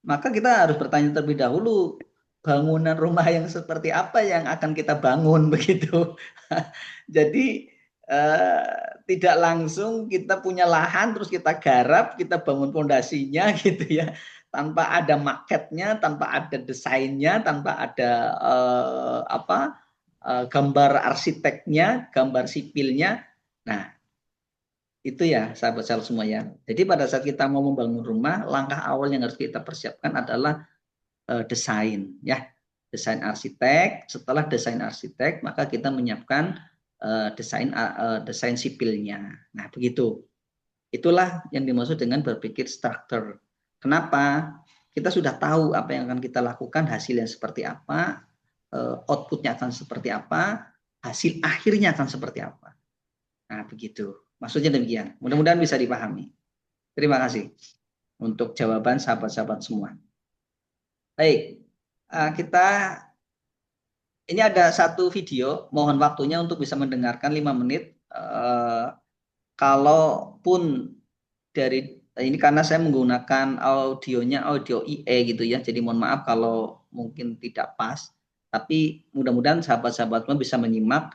maka kita harus bertanya terlebih dahulu, bangunan rumah yang seperti apa yang akan kita bangun begitu. Jadi tidak langsung kita punya lahan terus kita garap, kita bangun fondasinya gitu ya, tanpa ada marketnya, tanpa ada desainnya, tanpa ada gambar arsiteknya, gambar sipilnya. Nah, itu ya sahabat-sahabat semua ya. Jadi pada saat kita mau membangun rumah, langkah awal yang harus kita persiapkan adalah desain ya. Desain arsitek. Setelah desain arsitek, maka kita menyiapkan desain sipilnya. Nah, begitu. Itulah yang dimaksud dengan berpikir struktur. Kenapa? Kita sudah tahu apa yang akan kita lakukan, hasilnya seperti apa, outputnya akan seperti apa, hasil akhirnya akan seperti apa. Nah, begitu. Maksudnya demikian. Mudah-mudahan bisa dipahami. Terima kasih untuk jawaban sahabat-sahabat semua. Baik, kita ini ada satu video, mohon waktunya untuk bisa mendengarkan 5 menit. Kalaupun dari ini karena saya menggunakan audionya audio IE gitu ya, jadi mohon maaf kalau mungkin tidak pas. Tapi mudah-mudahan sahabat-sahabatmu bisa menyimak.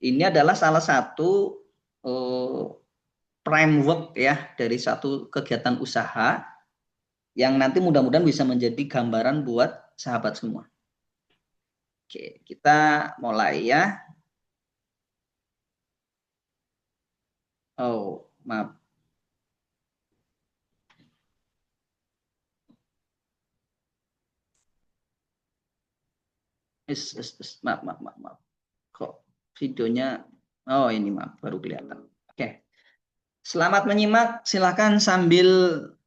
Ini adalah salah satu framework ya dari satu kegiatan usaha yang nanti mudah-mudahan bisa menjadi gambaran buat sahabat semua. Oke, kita mulai ya. Oh, maaf. Maaf. Kok videonya, oh ini maaf, baru kelihatan. Oke. Selamat menyimak, silakan sambil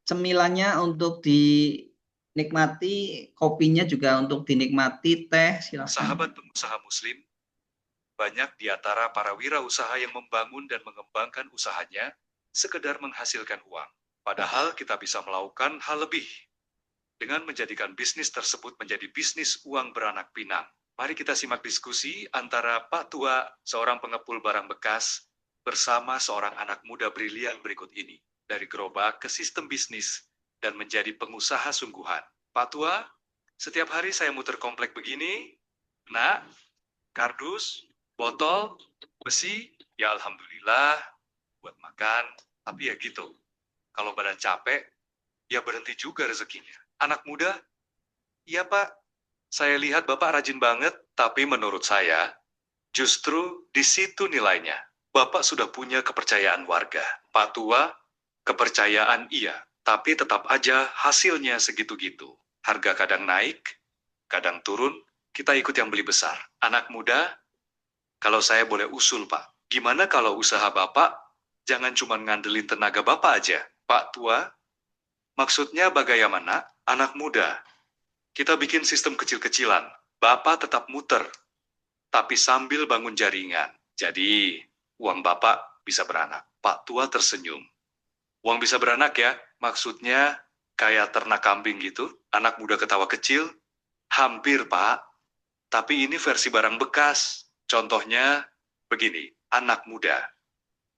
cemilannya untuk dinikmati, kopinya juga untuk dinikmati, teh silakan. Sahabat pengusaha muslim, banyak di antara para wirausaha yang membangun dan mengembangkan usahanya sekedar menghasilkan uang. Padahal kita bisa melakukan hal lebih dengan menjadikan bisnis tersebut menjadi bisnis uang beranak pinang. Mari kita simak diskusi antara Pak Tua, seorang pengepul barang bekas, bersama seorang anak muda brilian berikut ini. Dari gerobak ke sistem bisnis dan menjadi pengusaha sungguhan. Pak Tua, setiap hari saya muter komplek begini, nak, kardus, botol, besi, ya alhamdulillah, buat makan, tapi ya gitu. Kalau badan capek, ya berhenti juga rezekinya. Anak muda, iya Pak, saya lihat Bapak rajin banget, tapi menurut saya, justru di situ nilainya. Bapak sudah punya kepercayaan warga. Pak Tua, kepercayaan iya, tapi tetap aja hasilnya segitu-gitu. Harga kadang naik, kadang turun, kita ikut yang beli besar. Anak muda, kalau saya boleh usul Pak, gimana kalau usaha Bapak, jangan cuma ngandelin tenaga Bapak aja. Pak Tua, maksudnya bagaimana? Anak muda, kita bikin sistem kecil-kecilan. Bapak tetap muter, tapi sambil bangun jaringan. Jadi, uang Bapak bisa beranak. Pak Tua tersenyum. Uang bisa beranak ya? Maksudnya kayak ternak kambing gitu? Anak muda ketawa kecil? Hampir, Pak. Tapi ini versi barang bekas. Contohnya, begini, anak muda.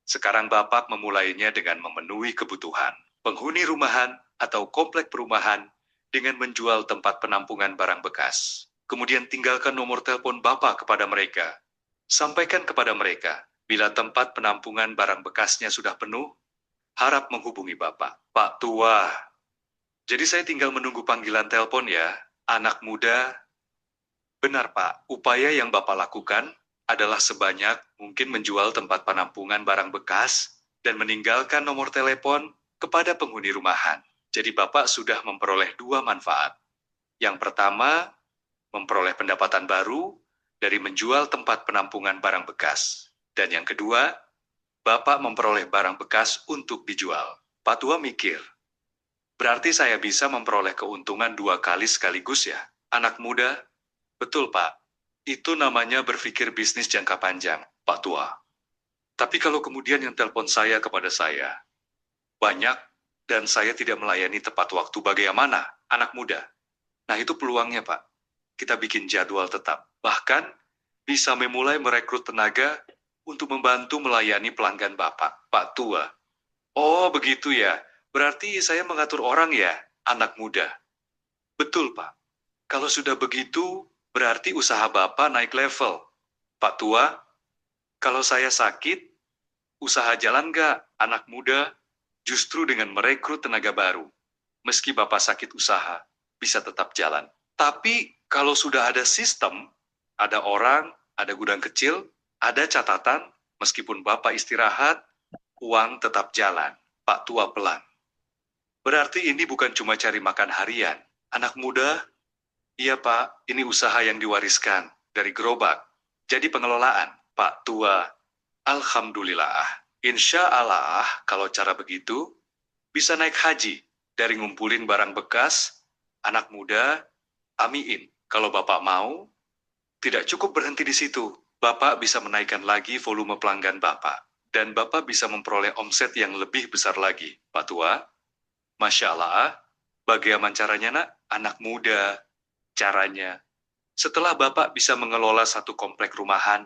Sekarang Bapak memulainya dengan memenuhi kebutuhan. Penghuni rumahan atau komplek perumahan dengan menjual tempat penampungan barang bekas. Kemudian tinggalkan nomor telepon Bapak kepada mereka. Sampaikan kepada mereka, bila tempat penampungan barang bekasnya sudah penuh, harap menghubungi Bapak. Pak Tua, jadi saya tinggal menunggu panggilan telepon ya, anak muda. Benar Pak, upaya yang Bapak lakukan adalah sebanyak mungkin menjual tempat penampungan barang bekas dan meninggalkan nomor telepon kepada penghuni rumahan. Jadi Bapak sudah memperoleh 2 manfaat. Yang pertama, memperoleh pendapatan baru dari menjual tempat penampungan barang bekas. Dan yang kedua, Bapak memperoleh barang bekas untuk dijual. Pak Tua mikir, berarti saya bisa memperoleh keuntungan 2 kali sekaligus ya? Anak muda, betul Pak. Itu namanya berpikir bisnis jangka panjang, Pak Tua. Tapi kalau kemudian yang telepon saya kepada saya, banyak, dan saya tidak melayani tepat waktu bagaimana, anak muda. Nah itu peluangnya Pak. Kita bikin jadwal tetap. Bahkan, bisa memulai merekrut tenaga untuk membantu melayani pelanggan Bapak, Pak Tua. Oh, begitu ya. Berarti saya mengatur orang ya, anak muda. Betul, Pak. Kalau sudah begitu, berarti usaha Bapak naik level. Pak Tua, kalau saya sakit, usaha jalan nggak, anak muda? Justru dengan merekrut tenaga baru. Meski Bapak sakit usaha, bisa tetap jalan. Tapi kalau sudah ada sistem, ada orang, ada gudang kecil, ada catatan, meskipun Bapak istirahat, uang tetap jalan. Pak Tua pelan. Berarti ini bukan cuma cari makan harian. Anak muda, iya Pak, ini usaha yang diwariskan dari gerobak. Jadi pengelolaan, Pak Tua. Alhamdulillah. Insya Allah, kalau cara begitu, bisa naik haji. Dari ngumpulin barang bekas, anak muda, amiin. Kalau Bapak mau, tidak cukup berhenti di situ. Bapak bisa menaikkan lagi volume pelanggan Bapak. Dan Bapak bisa memperoleh omset yang lebih besar lagi. Pak Tua, Masya Allah, bagaimana caranya nak? Anak muda, caranya. Setelah Bapak bisa mengelola satu komplek rumahan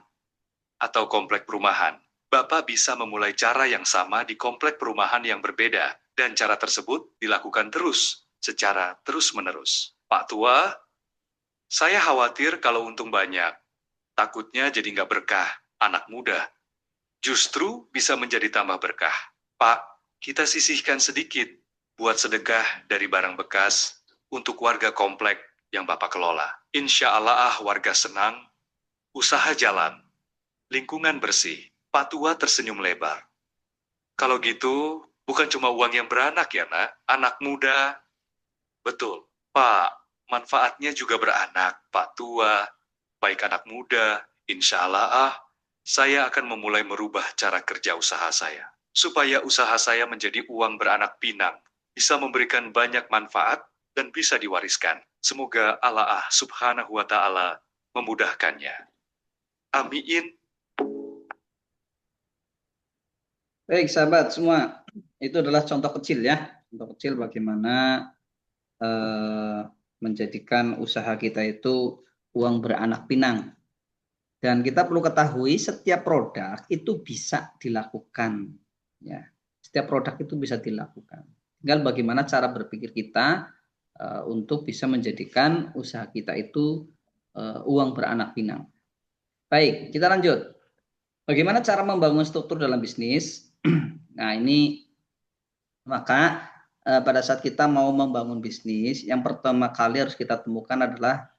atau komplek perumahan, Bapak bisa memulai cara yang sama di komplek perumahan yang berbeda. Dan cara tersebut dilakukan terus, secara terus-menerus. Pak Tua, saya khawatir kalau untung banyak. Takutnya jadi nggak berkah, anak muda. Justru bisa menjadi tambah berkah. Pak, kita sisihkan sedikit buat sedekah dari barang bekas untuk warga komplek yang Bapak kelola. Insya Allah warga senang, usaha jalan, lingkungan bersih. Pak Tua tersenyum lebar. Kalau gitu, bukan cuma uang yang beranak ya nak, anak muda. Betul, Pak, manfaatnya juga beranak, Pak Tua. Baik anak muda, insya Allah saya akan memulai merubah cara kerja usaha saya. Supaya usaha saya menjadi uang beranak pinang, bisa memberikan banyak manfaat, dan bisa diwariskan. Semoga Allah subhanahu wa ta'ala memudahkannya. Amin. Baik, sahabat semua, itu adalah contoh kecil ya, contoh kecil bagaimana menjadikan usaha kita itu uang beranak pinang. Dan kita perlu ketahui setiap produk itu bisa dilakukan, ya. Setiap produk itu bisa dilakukan. Tinggal bagaimana cara berpikir kita untuk bisa menjadikan usaha kita itu uang beranak pinang. Baik, kita lanjut. Bagaimana cara membangun struktur dalam bisnis? Nah, ini maka pada saat kita mau membangun bisnis, yang pertama kali harus kita temukan adalah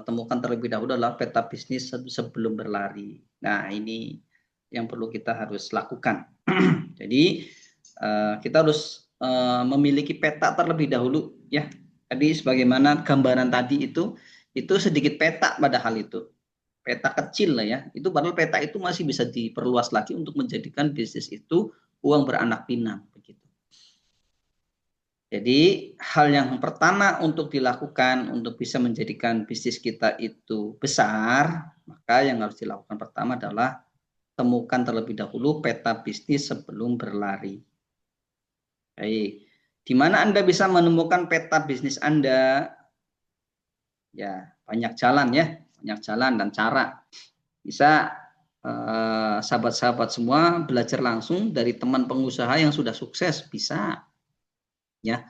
temukan terlebih dahulu adalah peta bisnis sebelum berlari. Nah, ini yang perlu kita harus lakukan. Jadi kita harus memiliki peta terlebih dahulu ya. Tadi sebagaimana gambaran tadi itu sedikit peta padahal itu. Peta kecil lah ya. Itu padahal peta itu masih bisa diperluas lagi untuk menjadikan bisnis itu uang beranak pinang begitu. Jadi hal yang pertama untuk dilakukan untuk bisa menjadikan bisnis kita itu besar, maka yang harus dilakukan pertama adalah temukan terlebih dahulu peta bisnis sebelum berlari. Baik, di mana Anda bisa menemukan peta bisnis Anda? Ya, banyak jalan ya, banyak jalan dan cara. Bisa sahabat-sahabat semua belajar langsung dari teman pengusaha yang sudah sukses, bisa. Ya,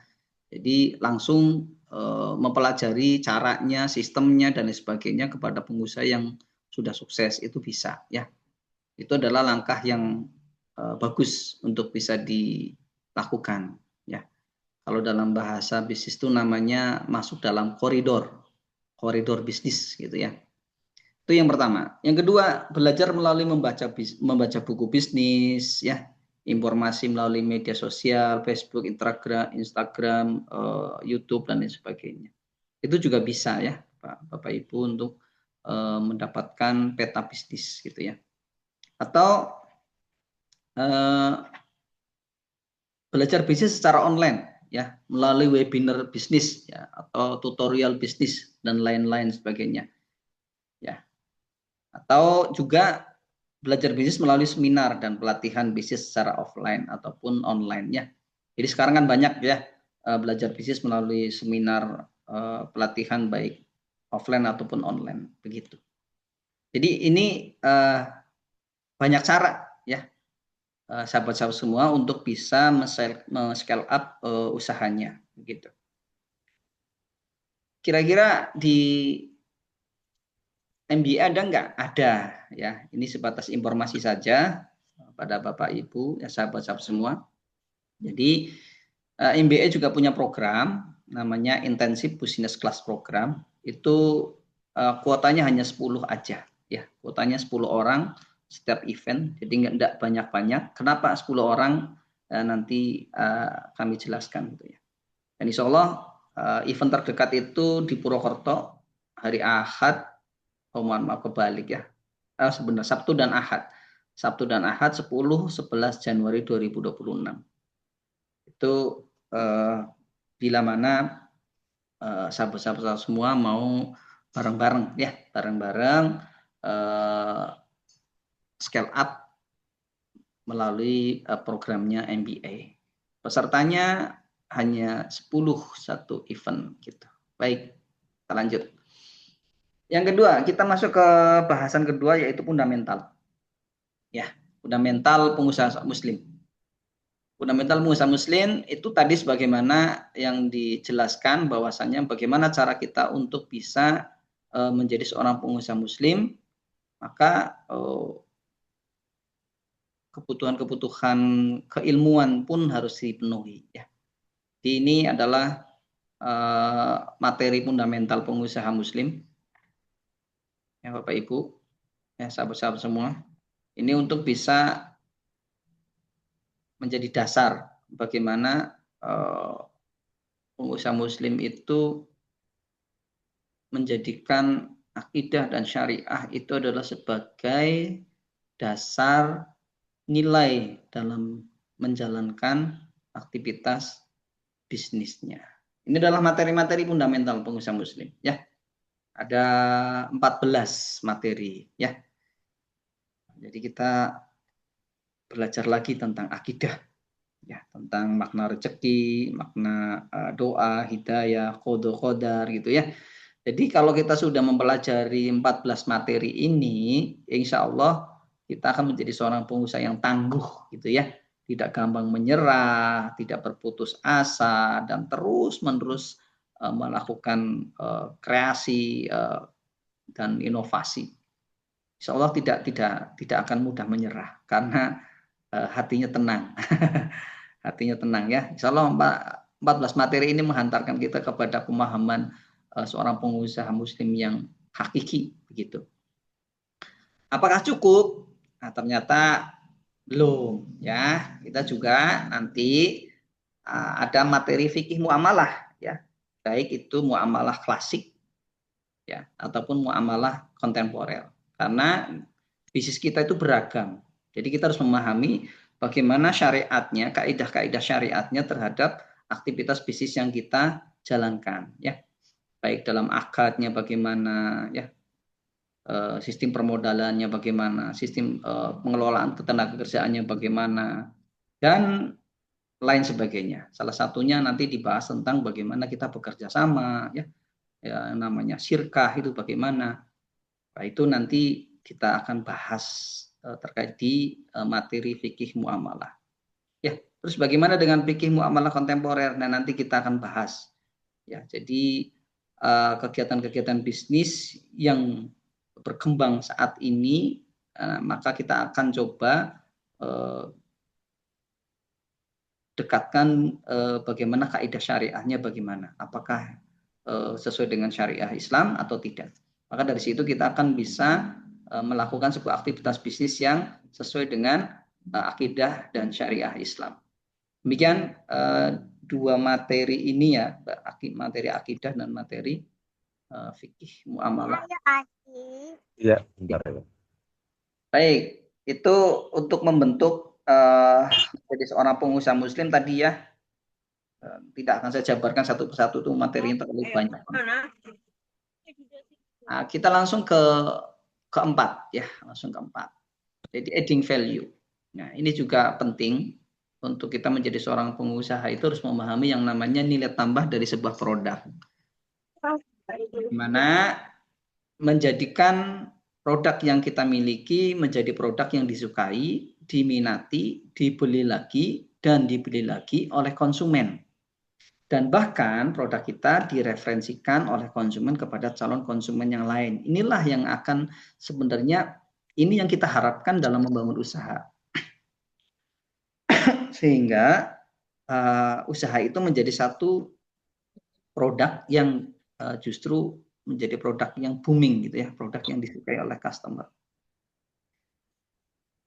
jadi langsung mempelajari caranya, sistemnya dan lain sebagainya kepada pengusaha yang sudah sukses itu bisa ya. Itu adalah langkah yang bagus untuk bisa dilakukan ya. Kalau dalam bahasa bisnis itu namanya masuk dalam koridor bisnis gitu ya. Itu yang pertama. Yang kedua, belajar melalui membaca buku bisnis ya. Informasi melalui media sosial, Facebook, Instagram, YouTube dan lain sebagainya. Itu juga bisa ya, Bapak Ibu untuk mendapatkan peta bisnis gitu ya. atau belajar bisnis secara online ya, melalui webinar bisnis ya, atau tutorial bisnis dan lain-lain sebagainya ya, atau juga belajar bisnis melalui seminar dan pelatihan bisnis secara offline ataupun online ya. Jadi sekarang kan banyak ya belajar bisnis melalui seminar pelatihan baik offline ataupun online begitu. Jadi ini banyak cara ya sahabat-sahabat semua untuk bisa scale up usahanya begitu. Kira-kira di MBA ada nggak? Ada ya. Ini sebatas informasi saja pada Bapak Ibu ya, sahabat-sahabat semua. Jadi MBA juga punya program namanya Intensive Business Class Program. Itu kuotanya hanya 10 aja ya. Kuotanya 10 orang setiap event. Jadi nggak banyak-banyak. Kenapa 10 orang? Nanti kami jelaskan gitu ya. Dan insya Allah event terdekat itu di Purwokerto hari Ahad. Oh, mohon maaf kebalik ya. Sebenarnya Sabtu dan Ahad. Sabtu dan Ahad 10-11 Januari 2026. Itu bila mana sahabat-sahabat semua mau bareng-bareng ya, bareng-bareng scale up melalui programnya MBA. Pesertanya hanya 10 satu event gitu. Baik, kita lanjut. Yang kedua, kita masuk ke bahasan kedua yaitu fundamental. Ya, fundamental pengusaha muslim. Fundamental pengusaha muslim itu tadi sebagaimana yang dijelaskan bahwasannya bagaimana cara kita untuk bisa menjadi seorang pengusaha muslim, maka kebutuhan-kebutuhan keilmuan pun harus dipenuhi ya. Ini adalah materi fundamental pengusaha muslim. Ya Bapak Ibu, ya sahabat-sahabat semua, ini untuk bisa menjadi dasar bagaimana pengusaha muslim itu menjadikan akidah dan syariah itu adalah sebagai dasar nilai dalam menjalankan aktivitas bisnisnya. Ini adalah materi-materi fundamental pengusaha muslim ya. Ada 14 materi ya. Jadi kita belajar lagi tentang akidah ya, tentang makna rezeki, makna doa, hidayah, qadar gitu ya. Jadi kalau kita sudah mempelajari 14 materi ini, insya Allah kita akan menjadi seorang pengusaha yang tangguh gitu ya. Tidak gampang menyerah, tidak berputus asa, dan terus-menerus melakukan kreasi dan inovasi. Insya Allah tidak akan mudah menyerah karena hatinya tenang. Hatinya tenang ya. Insya Allah 14 materi ini menghantarkan kita kepada pemahaman seorang pengusaha muslim yang hakiki begitu. Apakah cukup? Nah, ternyata belum ya. Kita juga nanti ada materi fikih muamalah ya. Baik itu muamalah klasik ya ataupun muamalah kontemporer. Karena bisnis kita itu beragam. Jadi kita harus memahami bagaimana syariatnya, kaidah-kaidah syariatnya terhadap aktivitas bisnis yang kita jalankan ya. Baik dalam akadnya bagaimana ya, sistem permodalannya bagaimana, sistem pengelolaan ketenaga kerjaannya bagaimana, dan lain sebagainya. Salah satunya nanti dibahas tentang bagaimana kita bekerja sama ya, namanya syirkah itu bagaimana. Nah, itu nanti kita akan bahas terkait di materi fikih muamalah. Ya, terus bagaimana dengan fikih muamalah kontemporer? Nah, nanti kita akan bahas. Ya, jadi kegiatan-kegiatan bisnis yang berkembang saat ini, maka kita akan coba dekatkan bagaimana kaidah syariahnya bagaimana. Apakah sesuai dengan syariah Islam atau tidak. Maka dari situ kita akan bisa melakukan sebuah aktivitas bisnis yang sesuai dengan akidah dan syariah Islam. Demikian dua materi ini ya, materi akidah dan materi fikih muamalah. Iya, bentar ya. Baik, itu untuk membentuk jadi seorang pengusaha muslim tadi ya, tidak akan saya jabarkan satu persatu, itu materinya terlalu banyak. Nah, kita langsung keempat ya, langsung keempat. Jadi adding value. Nah, ini juga penting untuk kita menjadi seorang pengusaha itu harus memahami yang namanya nilai tambah dari sebuah produk. Dimana menjadikan produk yang kita miliki menjadi produk yang disukai, diminati, dibeli lagi, dan dibeli lagi oleh konsumen. Dan bahkan produk kita direferensikan oleh konsumen kepada calon konsumen yang lain. Inilah yang akan sebenarnya ini yang kita harapkan dalam membangun usaha. Sehingga usaha itu menjadi satu produk yang justru menjadi produk yang booming gitu ya, produk yang disukai oleh customer.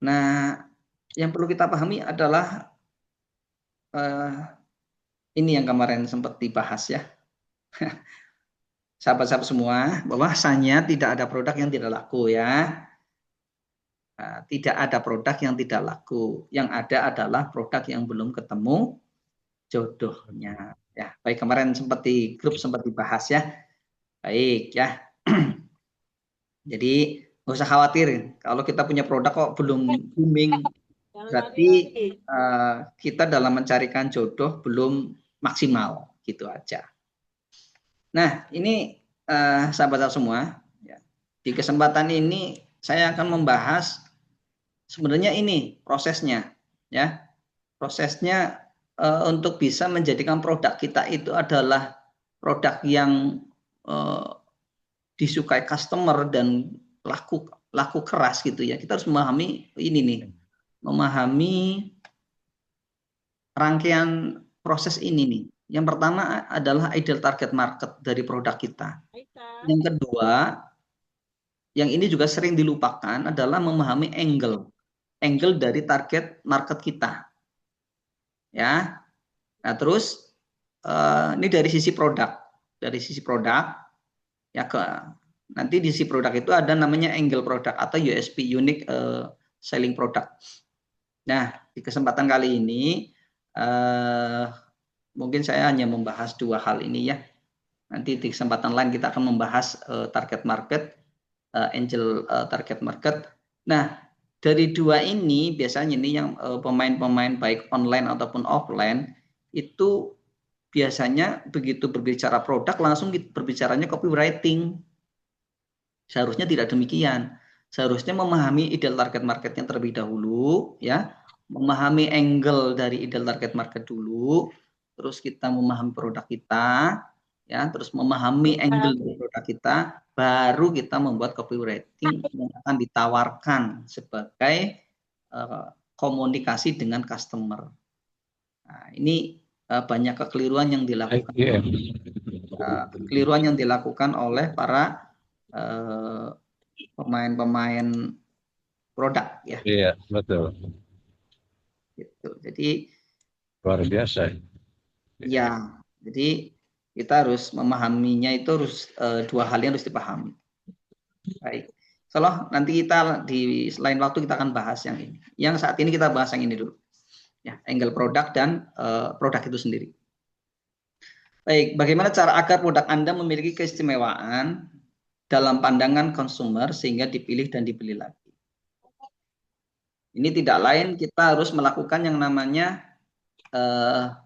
Nah, yang perlu kita pahami adalah ini yang kemarin sempat dibahas ya. Sahabat-sahabat semua, bahwasanya tidak ada produk yang tidak laku ya. Tidak ada produk yang tidak laku. Yang ada adalah produk yang belum ketemu jodohnya. Ya, baik kemarin sempat di grup sempat dibahas ya. Baik ya. Jadi nggak usah khawatir kalau kita punya produk kok belum booming, berarti kita dalam mencarikan jodoh belum maksimal gitu aja. Nah ini sahabat semua, ya. Di kesempatan ini saya akan membahas sebenarnya ini prosesnya, ya prosesnya untuk bisa menjadikan produk kita itu adalah produk yang disukai customer dan laku keras gitu ya. Kita harus memahami ini nih, memahami rangkaian proses ini nih. Yang pertama adalah ideal target market dari produk kita. Yang kedua, yang ini juga sering dilupakan adalah memahami angle dari target market kita. Ya. Nah, terus ini dari sisi produk. Ya nanti di sisi produk itu ada namanya angle product atau USP, unique selling product. Nah, di kesempatan kali ini mungkin saya hanya membahas dua hal ini ya. Nanti di kesempatan lain kita akan membahas target market, angel target market. Nah, dari dua ini biasanya ini yang pemain-pemain baik online ataupun offline itu biasanya begitu berbicara produk langsung berbicaranya copywriting. Seharusnya tidak demikian. Seharusnya memahami ideal target marketnya terlebih dahulu, ya, memahami angle dari ideal target market dulu, terus kita memahami produk kita, ya, terus memahami angle dari produk kita, baru kita membuat copywriting yang akan ditawarkan sebagai komunikasi dengan customer. Nah, ini banyak kekeliruan yang dilakukan. Kekeliruan yang dilakukan oleh para pemain-pemain produk ya. Iya, betul. Gitu. Jadi luar biasa. Ya, jadi kita harus memahaminya itu harus dua hal yang harus dipahami. Baik. Insyaallah nanti kita di selain waktu kita akan bahas yang ini. Yang saat ini kita bahas yang ini dulu. Ya, angle produk dan produk itu sendiri. Baik, bagaimana cara agar produk Anda memiliki keistimewaan dalam pandangan konsumer sehingga dipilih dan dibeli lagi? Ini tidak lain kita harus melakukan yang namanya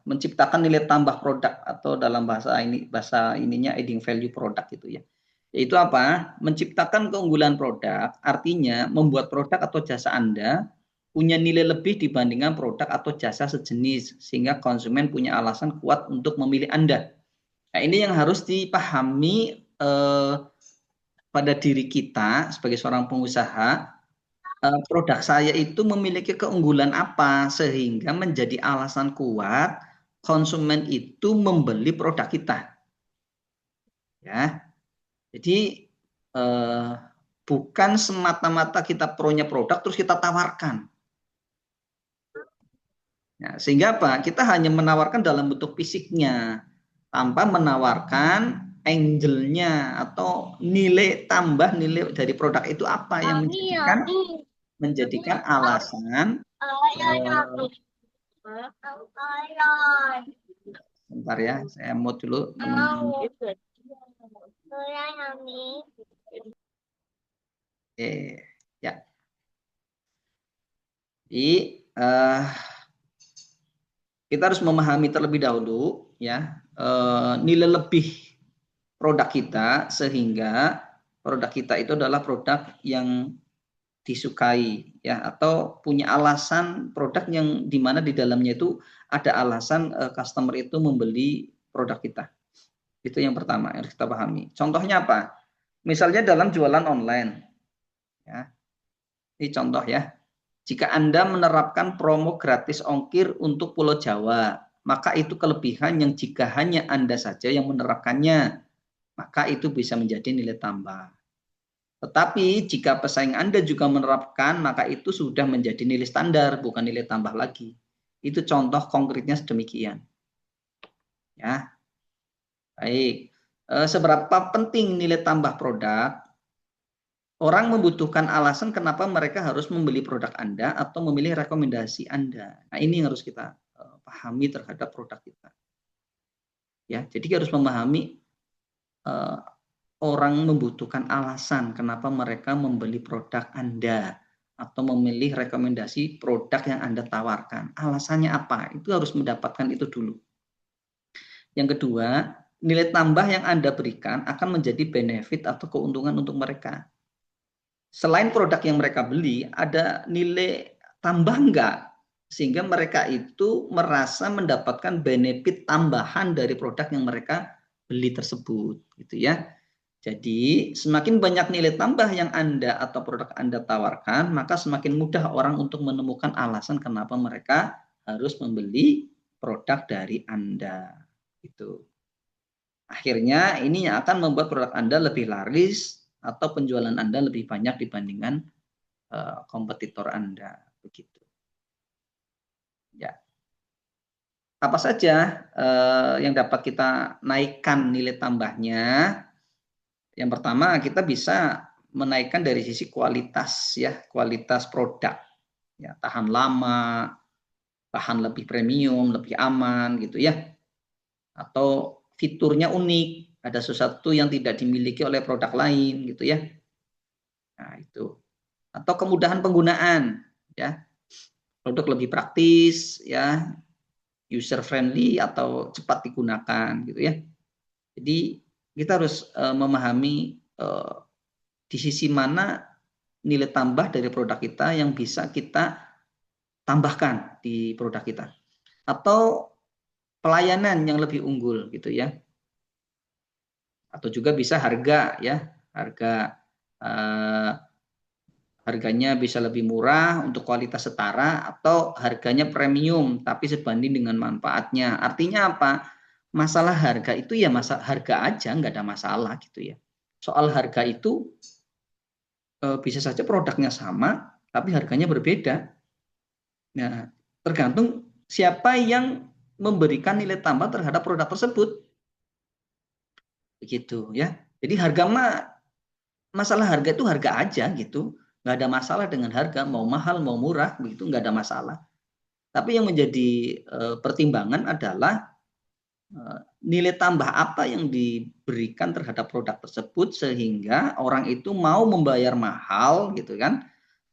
menciptakan nilai tambah produk atau dalam bahasa ininya adding value product gitu ya. Yaitu apa? Menciptakan keunggulan produk, artinya membuat produk atau jasa Anda punya nilai lebih dibandingkan produk atau jasa sejenis sehingga konsumen punya alasan kuat untuk memilih Anda. Nah, ini yang harus dipahami pada diri kita sebagai seorang pengusaha. Produk saya itu memiliki keunggulan apa sehingga menjadi alasan kuat konsumen itu membeli produk kita. Ya. Jadi bukan semata-mata kita punya produk terus kita tawarkan. Nah, sehingga apa? Kita hanya menawarkan dalam bentuk fisiknya tanpa menawarkan angle-nya atau nilai tambah nilai dari produk itu apa yang menjadikan alasan bentar ya, saya mute dulu teman-teman. Ya. Jadi kita harus memahami terlebih dahulu ya nilai lebih produk kita sehingga produk kita itu adalah produk yang disukai ya atau punya alasan produk yang dimana di dalamnya itu ada alasan customer itu membeli produk kita. Itu yang pertama yang harus kita pahami. Contohnya apa? Misalnya dalam jualan online ya. Ini contoh ya. Jika Anda menerapkan promo gratis ongkir untuk Pulau Jawa, maka itu kelebihan yang jika hanya Anda saja yang menerapkannya, maka itu bisa menjadi nilai tambah. Tetapi jika pesaing Anda juga menerapkan, maka itu sudah menjadi nilai standar, bukan nilai tambah lagi. Itu contoh konkretnya sedemikian. Ya, baik. Seberapa penting nilai tambah produk? Orang membutuhkan alasan kenapa mereka harus membeli produk Anda atau memilih rekomendasi Anda. Nah, ini yang harus kita pahami terhadap produk kita. Ya, jadi harus memahami orang membutuhkan alasan kenapa mereka membeli produk Anda atau memilih rekomendasi produk yang Anda tawarkan. Alasannya apa? Itu harus mendapatkan itu dulu. Yang kedua, nilai tambah yang Anda berikan akan menjadi benefit atau keuntungan untuk mereka. Selain produk yang mereka beli, ada nilai tambah enggak? Sehingga mereka itu merasa mendapatkan benefit tambahan dari produk yang mereka beli tersebut, gitu ya. Jadi semakin banyak nilai tambah yang Anda atau produk Anda tawarkan, maka semakin mudah orang untuk menemukan alasan kenapa mereka harus membeli produk dari Anda. Gitu. Akhirnya ini yang akan membuat produk Anda lebih laris atau penjualan Anda lebih banyak dibandingkan kompetitor Anda, begitu. Ya. Apa saja yang dapat kita naikkan nilai tambahnya? Yang pertama, kita bisa menaikkan dari sisi kualitas ya, kualitas produk. Ya, tahan lama, bahan lebih premium, lebih aman gitu ya. Atau fiturnya unik, ada sesuatu yang tidak dimiliki oleh produk lain gitu ya. Nah, itu. Atau kemudahan penggunaan ya. Produk lebih praktis ya, user friendly atau cepat digunakan gitu ya. Jadi kita harus memahami di sisi mana nilai tambah dari produk kita yang bisa kita tambahkan di produk kita. Atau pelayanan yang lebih unggul gitu ya. Atau juga bisa harga ya, harganya bisa lebih murah untuk kualitas setara atau harganya premium tapi sebanding dengan manfaatnya. Artinya apa? Masalah harga itu ya harga aja, nggak ada masalah gitu ya. Soal harga itu bisa saja produknya sama tapi harganya berbeda. Nah, tergantung siapa yang memberikan nilai tambah terhadap produk tersebut. Begitu ya. Jadi masalah harga itu harga aja gitu. Nggak ada masalah dengan harga, mau mahal, mau murah, begitu nggak ada masalah. Tapi yang menjadi pertimbangan adalah nilai tambah apa yang diberikan terhadap produk tersebut sehingga orang itu mau membayar mahal gitu kan,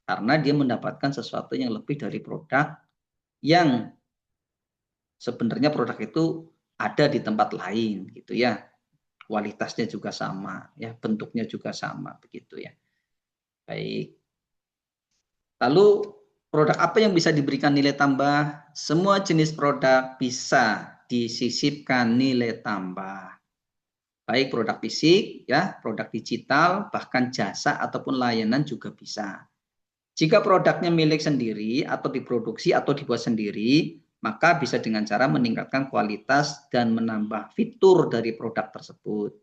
karena dia mendapatkan sesuatu yang lebih dari produk yang sebenarnya produk itu ada di tempat lain gitu ya. Kualitasnya juga sama, ya bentuknya juga sama begitu ya. Baik. Lalu produk apa yang bisa diberikan nilai tambah? Semua jenis produk bisa disisipkan nilai tambah. Baik produk fisik, ya, produk digital, bahkan jasa ataupun layanan juga bisa. Jika produknya milik sendiri atau diproduksi atau dibuat sendiri, maka bisa dengan cara meningkatkan kualitas dan menambah fitur dari produk tersebut.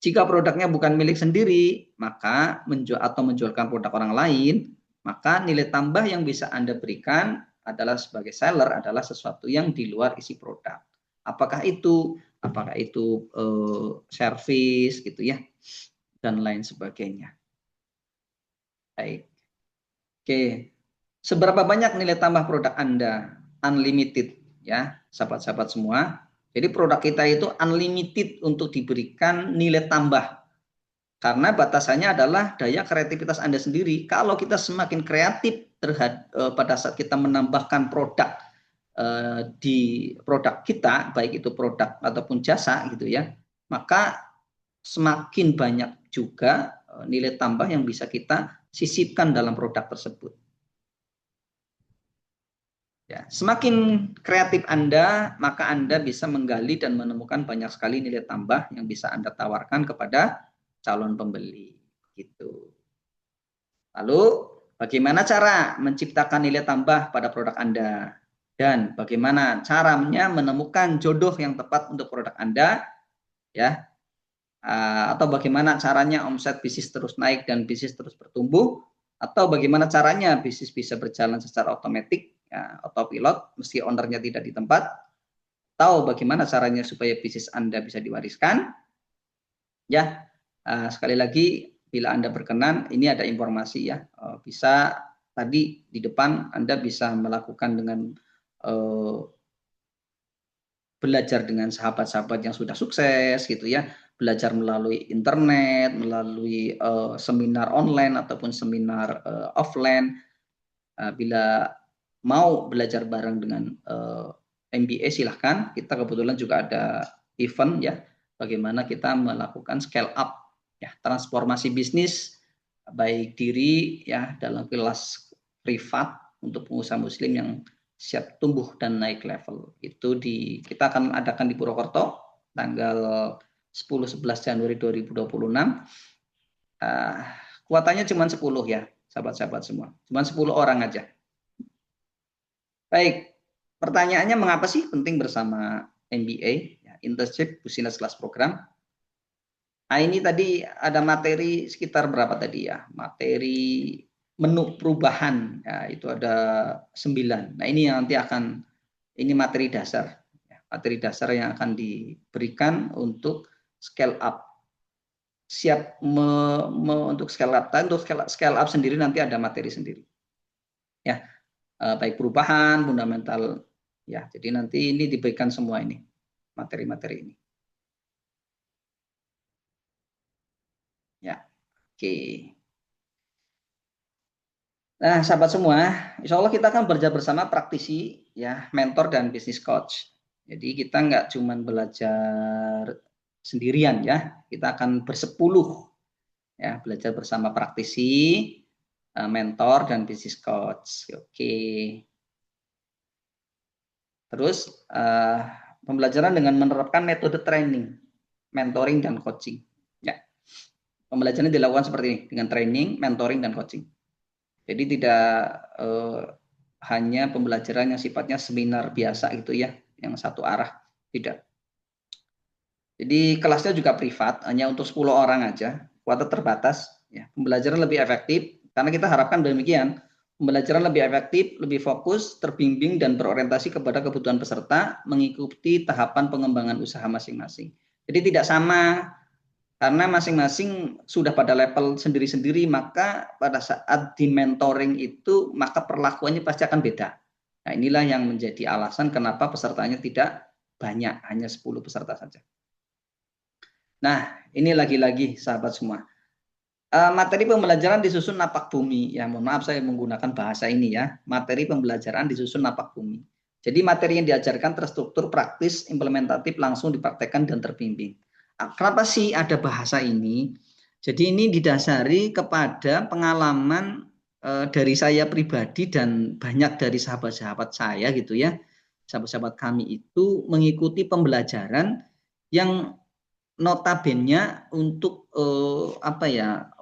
Jika produknya bukan milik sendiri, maka menjualkan produk orang lain, maka nilai tambah yang bisa Anda berikan adalah sebagai seller adalah sesuatu yang di luar isi produk. Apakah itu servis gitu ya dan lain sebagainya. Baik. Oke, seberapa banyak nilai tambah produk Anda? Unlimited ya, sahabat-sahabat semua. Jadi produk kita itu unlimited untuk diberikan nilai tambah. Karena batasannya adalah daya kreativitas Anda sendiri. Kalau kita semakin kreatif pada saat kita menambahkan produk di produk kita, baik itu produk ataupun jasa gitu ya, maka semakin banyak juga nilai tambah yang bisa kita sisipkan dalam produk tersebut. Ya, semakin kreatif Anda, maka Anda bisa menggali dan menemukan banyak sekali nilai tambah yang bisa Anda tawarkan kepada calon pembeli. Gitu. Lalu, bagaimana cara menciptakan nilai tambah pada produk Anda? Dan bagaimana caranya menemukan jodoh yang tepat untuk produk Anda? Ya, atau bagaimana caranya omset bisnis terus naik dan bisnis terus bertumbuh? Atau bagaimana caranya bisnis bisa berjalan secara otomatis? Ya, autopilot, meski ownernya tidak di tempat, tahu bagaimana caranya supaya bisnis Anda bisa diwariskan. Ya, sekali lagi, bila Anda berkenan, ini ada informasi ya, bisa tadi di depan Anda bisa melakukan dengan belajar dengan sahabat-sahabat yang sudah sukses gitu ya, belajar melalui internet, melalui seminar online ataupun seminar offline. Bila mau belajar bareng dengan MBA silahkan. Kita kebetulan juga ada event ya, bagaimana kita melakukan scale up ya, transformasi bisnis baik diri ya dalam kelas privat untuk pengusaha muslim yang siap tumbuh dan naik level. Itu kita akan adakan di Purwokerto tanggal 10-11 Januari 2026. Kuotanya cuma 10 ya, sahabat-sahabat semua. Cuma 10 orang aja. Baik, pertanyaannya mengapa sih penting bersama MBA, ya, Internship Business Class Program? Nah, ini tadi ada materi sekitar berapa tadi ya? Materi menu perubahan, ya, itu ada 9. Nah, ini yang nanti ini materi dasar. Ya, materi dasar yang akan diberikan untuk scale up. Siap untuk scale up. Untuk scale up sendiri nanti ada materi sendiri. Ya, baik perubahan, fundamental, ya. Jadi nanti ini diberikan semua ini materi-materi ini. Ya, oke. Nah, sahabat semua, insya Allah kita akan belajar bersama praktisi, ya, mentor dan bisnis coach. Jadi kita nggak cuma belajar sendirian, ya. Kita akan bersepuluh, ya, belajar bersama praktisi, mentor dan bisnis coach. Oke. Terus pembelajaran dengan menerapkan metode training, mentoring dan coaching. Ya, pembelajaran dilakukan seperti ini dengan training, mentoring dan coaching. Jadi tidak hanya pembelajaran yang sifatnya seminar biasa gitu ya, yang satu arah, tidak. Jadi kelasnya juga privat, hanya untuk 10 orang aja, kuota terbatas. Ya, pembelajaran lebih efektif karena kita harapkan demikian. Pembelajaran lebih efektif, lebih fokus, terbimbing, dan berorientasi kepada kebutuhan peserta, mengikuti tahapan pengembangan usaha masing-masing. Jadi tidak sama, karena masing-masing sudah pada level sendiri-sendiri, maka pada saat di mentoring itu, maka perlakuannya pasti akan beda. Nah, inilah yang menjadi alasan kenapa pesertanya tidak banyak, hanya 10 peserta saja. Nah, ini lagi-lagi sahabat semua. Materi pembelajaran disusun napak bumi. Ya, mohon maaf saya menggunakan bahasa ini ya. Materi pembelajaran disusun napak bumi. Jadi materi yang diajarkan terstruktur, praktis, implementatif, langsung dipraktekkan dan terbimbing. Kenapa sih ada bahasa ini? Jadi ini didasari kepada pengalaman dari saya pribadi dan banyak dari sahabat-sahabat saya gitu ya. Sahabat-sahabat kami itu mengikuti pembelajaran yang notabene untuk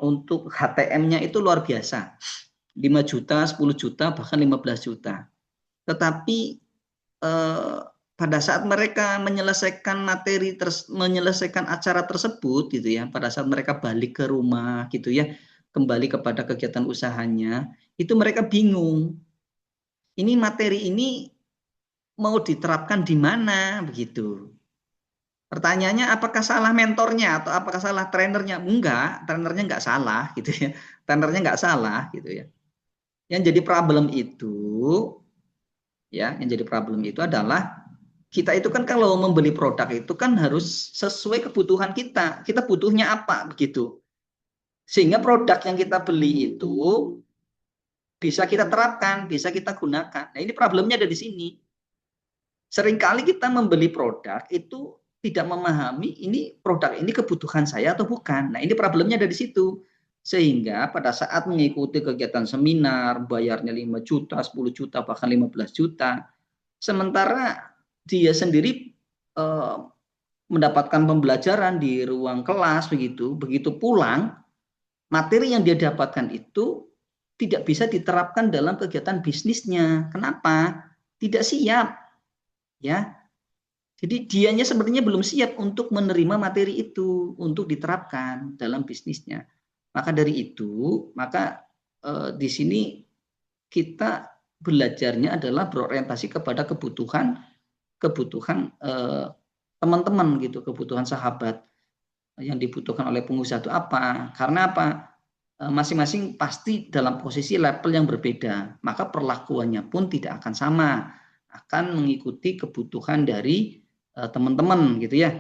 untuk HTM-nya itu luar biasa, 5 juta, 10 juta, bahkan 15 juta. Tetapi pada saat mereka menyelesaikan menyelesaikan acara tersebut gitu ya, pada saat mereka balik ke rumah gitu ya, kembali kepada kegiatan usahanya, itu mereka bingung. Ini materi ini mau diterapkan di mana begitu. Pertanyaannya apakah salah mentornya atau apakah salah trainernya? Enggak, trainernya enggak salah gitu ya. Trainernya enggak salah gitu ya. Yang jadi problem itu, ya, yang jadi problem itu adalah kita itu kan kalau membeli produk itu kan harus sesuai kebutuhan kita. Kita butuhnya apa begitu. Sehingga produk yang kita beli itu bisa kita terapkan, bisa kita gunakan. Nah, ini problemnya ada di sini. Seringkali kita membeli produk itu tidak memahami ini produk ini kebutuhan saya atau bukan. Nah, ini problemnya ada di situ. Sehingga pada saat mengikuti kegiatan seminar, bayarnya 5 juta, 10 juta, bahkan 15 juta. Sementara dia sendiri mendapatkan pembelajaran di ruang kelas begitu pulang, materi yang dia dapatkan itu tidak bisa diterapkan dalam kegiatan bisnisnya. Kenapa? Tidak siap. Ya. Jadi dianya sepertinya belum siap untuk menerima materi itu untuk diterapkan dalam bisnisnya. Maka dari itu, di sini kita belajarnya adalah berorientasi kepada kebutuhan teman-teman gitu, kebutuhan sahabat yang dibutuhkan oleh pengusaha itu apa? Karena apa? Masing-masing pasti dalam posisi level yang berbeda, maka perlakuannya pun tidak akan sama, akan mengikuti kebutuhan dari teman-teman gitu ya.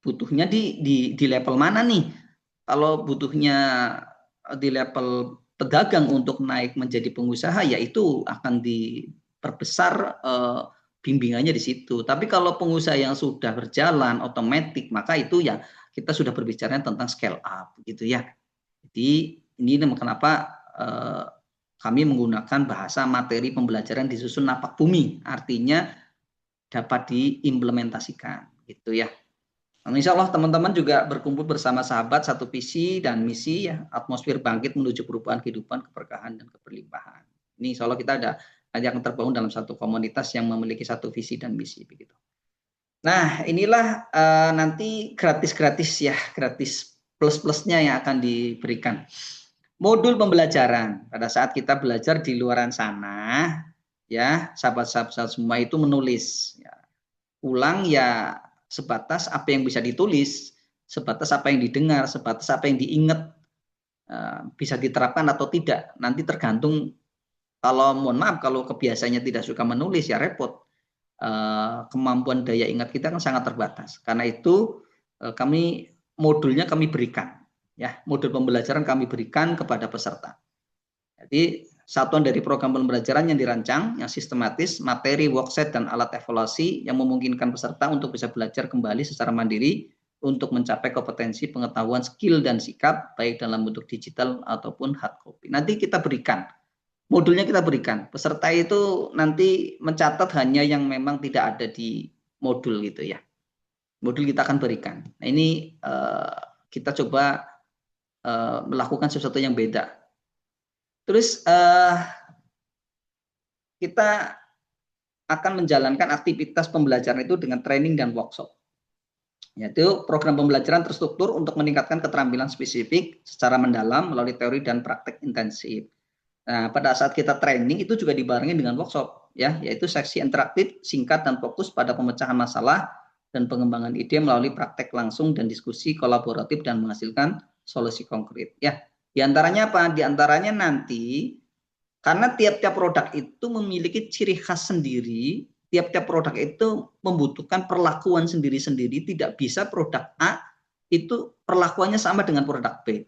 Butuhnya di level mana nih? Kalau butuhnya di level pedagang untuk naik menjadi pengusaha, ya itu akan diperbesar bimbingannya di situ. Tapi kalau pengusaha yang sudah berjalan otomatis, maka itu ya kita sudah berbicara tentang scale up gitu ya. Jadi ini kenapa kami menggunakan bahasa materi pembelajaran disusun napak bumi, artinya dapat diimplementasikan gitu ya. Nah, insya Allah teman-teman juga berkumpul bersama sahabat satu visi dan misi ya, atmosfer bangkit menuju perubahan kehidupan, keberkahan dan keberlimpahan. Ini insya Allah kita ada yang terbangun dalam satu komunitas yang memiliki satu visi dan misi begitu. Nah, inilah nanti gratis ya, gratis plus-plusnya yang akan diberikan. Modul pembelajaran pada saat kita belajar di luaran sana, ya sahabat-sahabat semua itu menulis. Ya. Ulang ya sebatas apa yang bisa ditulis, sebatas apa yang didengar, sebatas apa yang diingat, bisa diterapkan atau tidak. Nanti tergantung. Kalau mohon maaf kalau kebiasaannya tidak suka menulis ya repot. Kemampuan daya ingat kita kan sangat terbatas. Karena itu modulnya kami berikan, ya modul pembelajaran kami berikan kepada peserta. Jadi satuan dari program pembelajaran yang dirancang, yang sistematis, materi, workset dan alat evaluasi yang memungkinkan peserta untuk bisa belajar kembali secara mandiri untuk mencapai kompetensi, pengetahuan, skill dan sikap baik dalam bentuk digital ataupun hard copy. Nanti kita berikan. Modulnya kita berikan. Peserta itu nanti mencatat hanya yang memang tidak ada di modul gitu ya. Modul kita akan berikan. Nah, ini kita coba melakukan sesuatu yang beda. Terus kita akan menjalankan aktivitas pembelajaran itu dengan training dan workshop. Yaitu program pembelajaran terstruktur untuk meningkatkan keterampilan spesifik secara mendalam melalui teori dan praktek intensif. Nah, pada saat kita training itu juga dibarengi dengan workshop, ya, yaitu seksi interaktif, singkat dan fokus pada pemecahan masalah dan pengembangan ide melalui praktek langsung dan diskusi kolaboratif dan menghasilkan solusi konkret. Ya, di antaranya apa? Di antaranya nanti karena tiap-tiap produk itu memiliki ciri khas sendiri, tiap-tiap produk itu membutuhkan perlakuan sendiri-sendiri, tidak bisa produk A itu perlakuannya sama dengan produk B.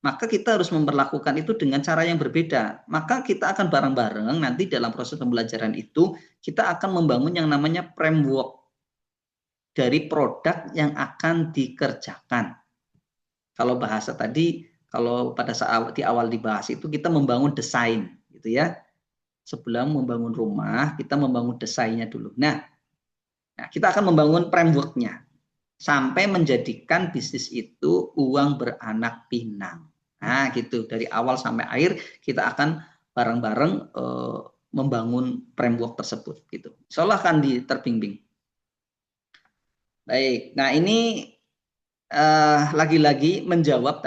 Maka kita harus memperlakukan itu dengan cara yang berbeda. Maka kita akan bareng-bareng nanti dalam proses pembelajaran itu, kita akan membangun yang namanya framework dari produk yang akan dikerjakan. Kalau bahasa tadi, kalau pada saat di awal dibahas itu kita membangun desain, gitu ya. Sebelum membangun rumah, kita membangun desainnya dulu. Nah, kita akan membangun frameworknya sampai menjadikan bisnis itu uang beranak pinang. Nah, gitu. Dari awal sampai akhir kita akan bareng-bareng membangun framework tersebut. Gitu. Insya Allah akan terbimbing. Baik. Nah, ini lagi-lagi menjawab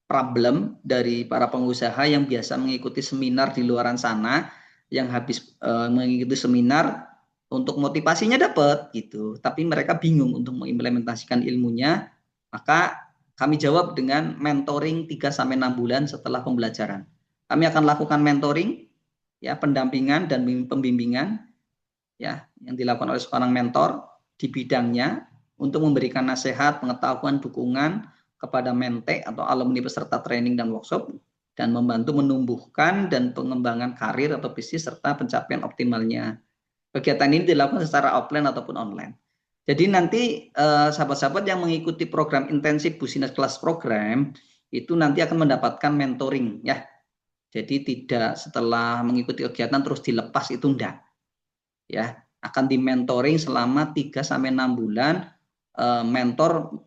problem dari para pengusaha yang biasa mengikuti seminar di luaran sana, yang habis mengikuti seminar untuk motivasinya dapat gitu, tapi mereka bingung untuk mengimplementasikan ilmunya. Maka kami jawab dengan mentoring 3-6 bulan setelah pembelajaran. Kami akan lakukan mentoring, ya, pendampingan dan pembimbingan, ya, yang dilakukan oleh seorang mentor di bidangnya untuk memberikan nasihat, pengetahuan, dukungan kepada mente atau alumni peserta training dan workshop, dan membantu menumbuhkan dan pengembangan karir atau bisnis serta pencapaian optimalnya. Kegiatan ini dilakukan secara offline ataupun online. Jadi nanti sahabat-sahabat yang mengikuti program intensif Business Class Program itu nanti akan mendapatkan mentoring, ya. Jadi tidak setelah mengikuti kegiatan terus dilepas, itu enggak. Ya, akan di-mentoring selama 3 sampai 6 bulan. Mentor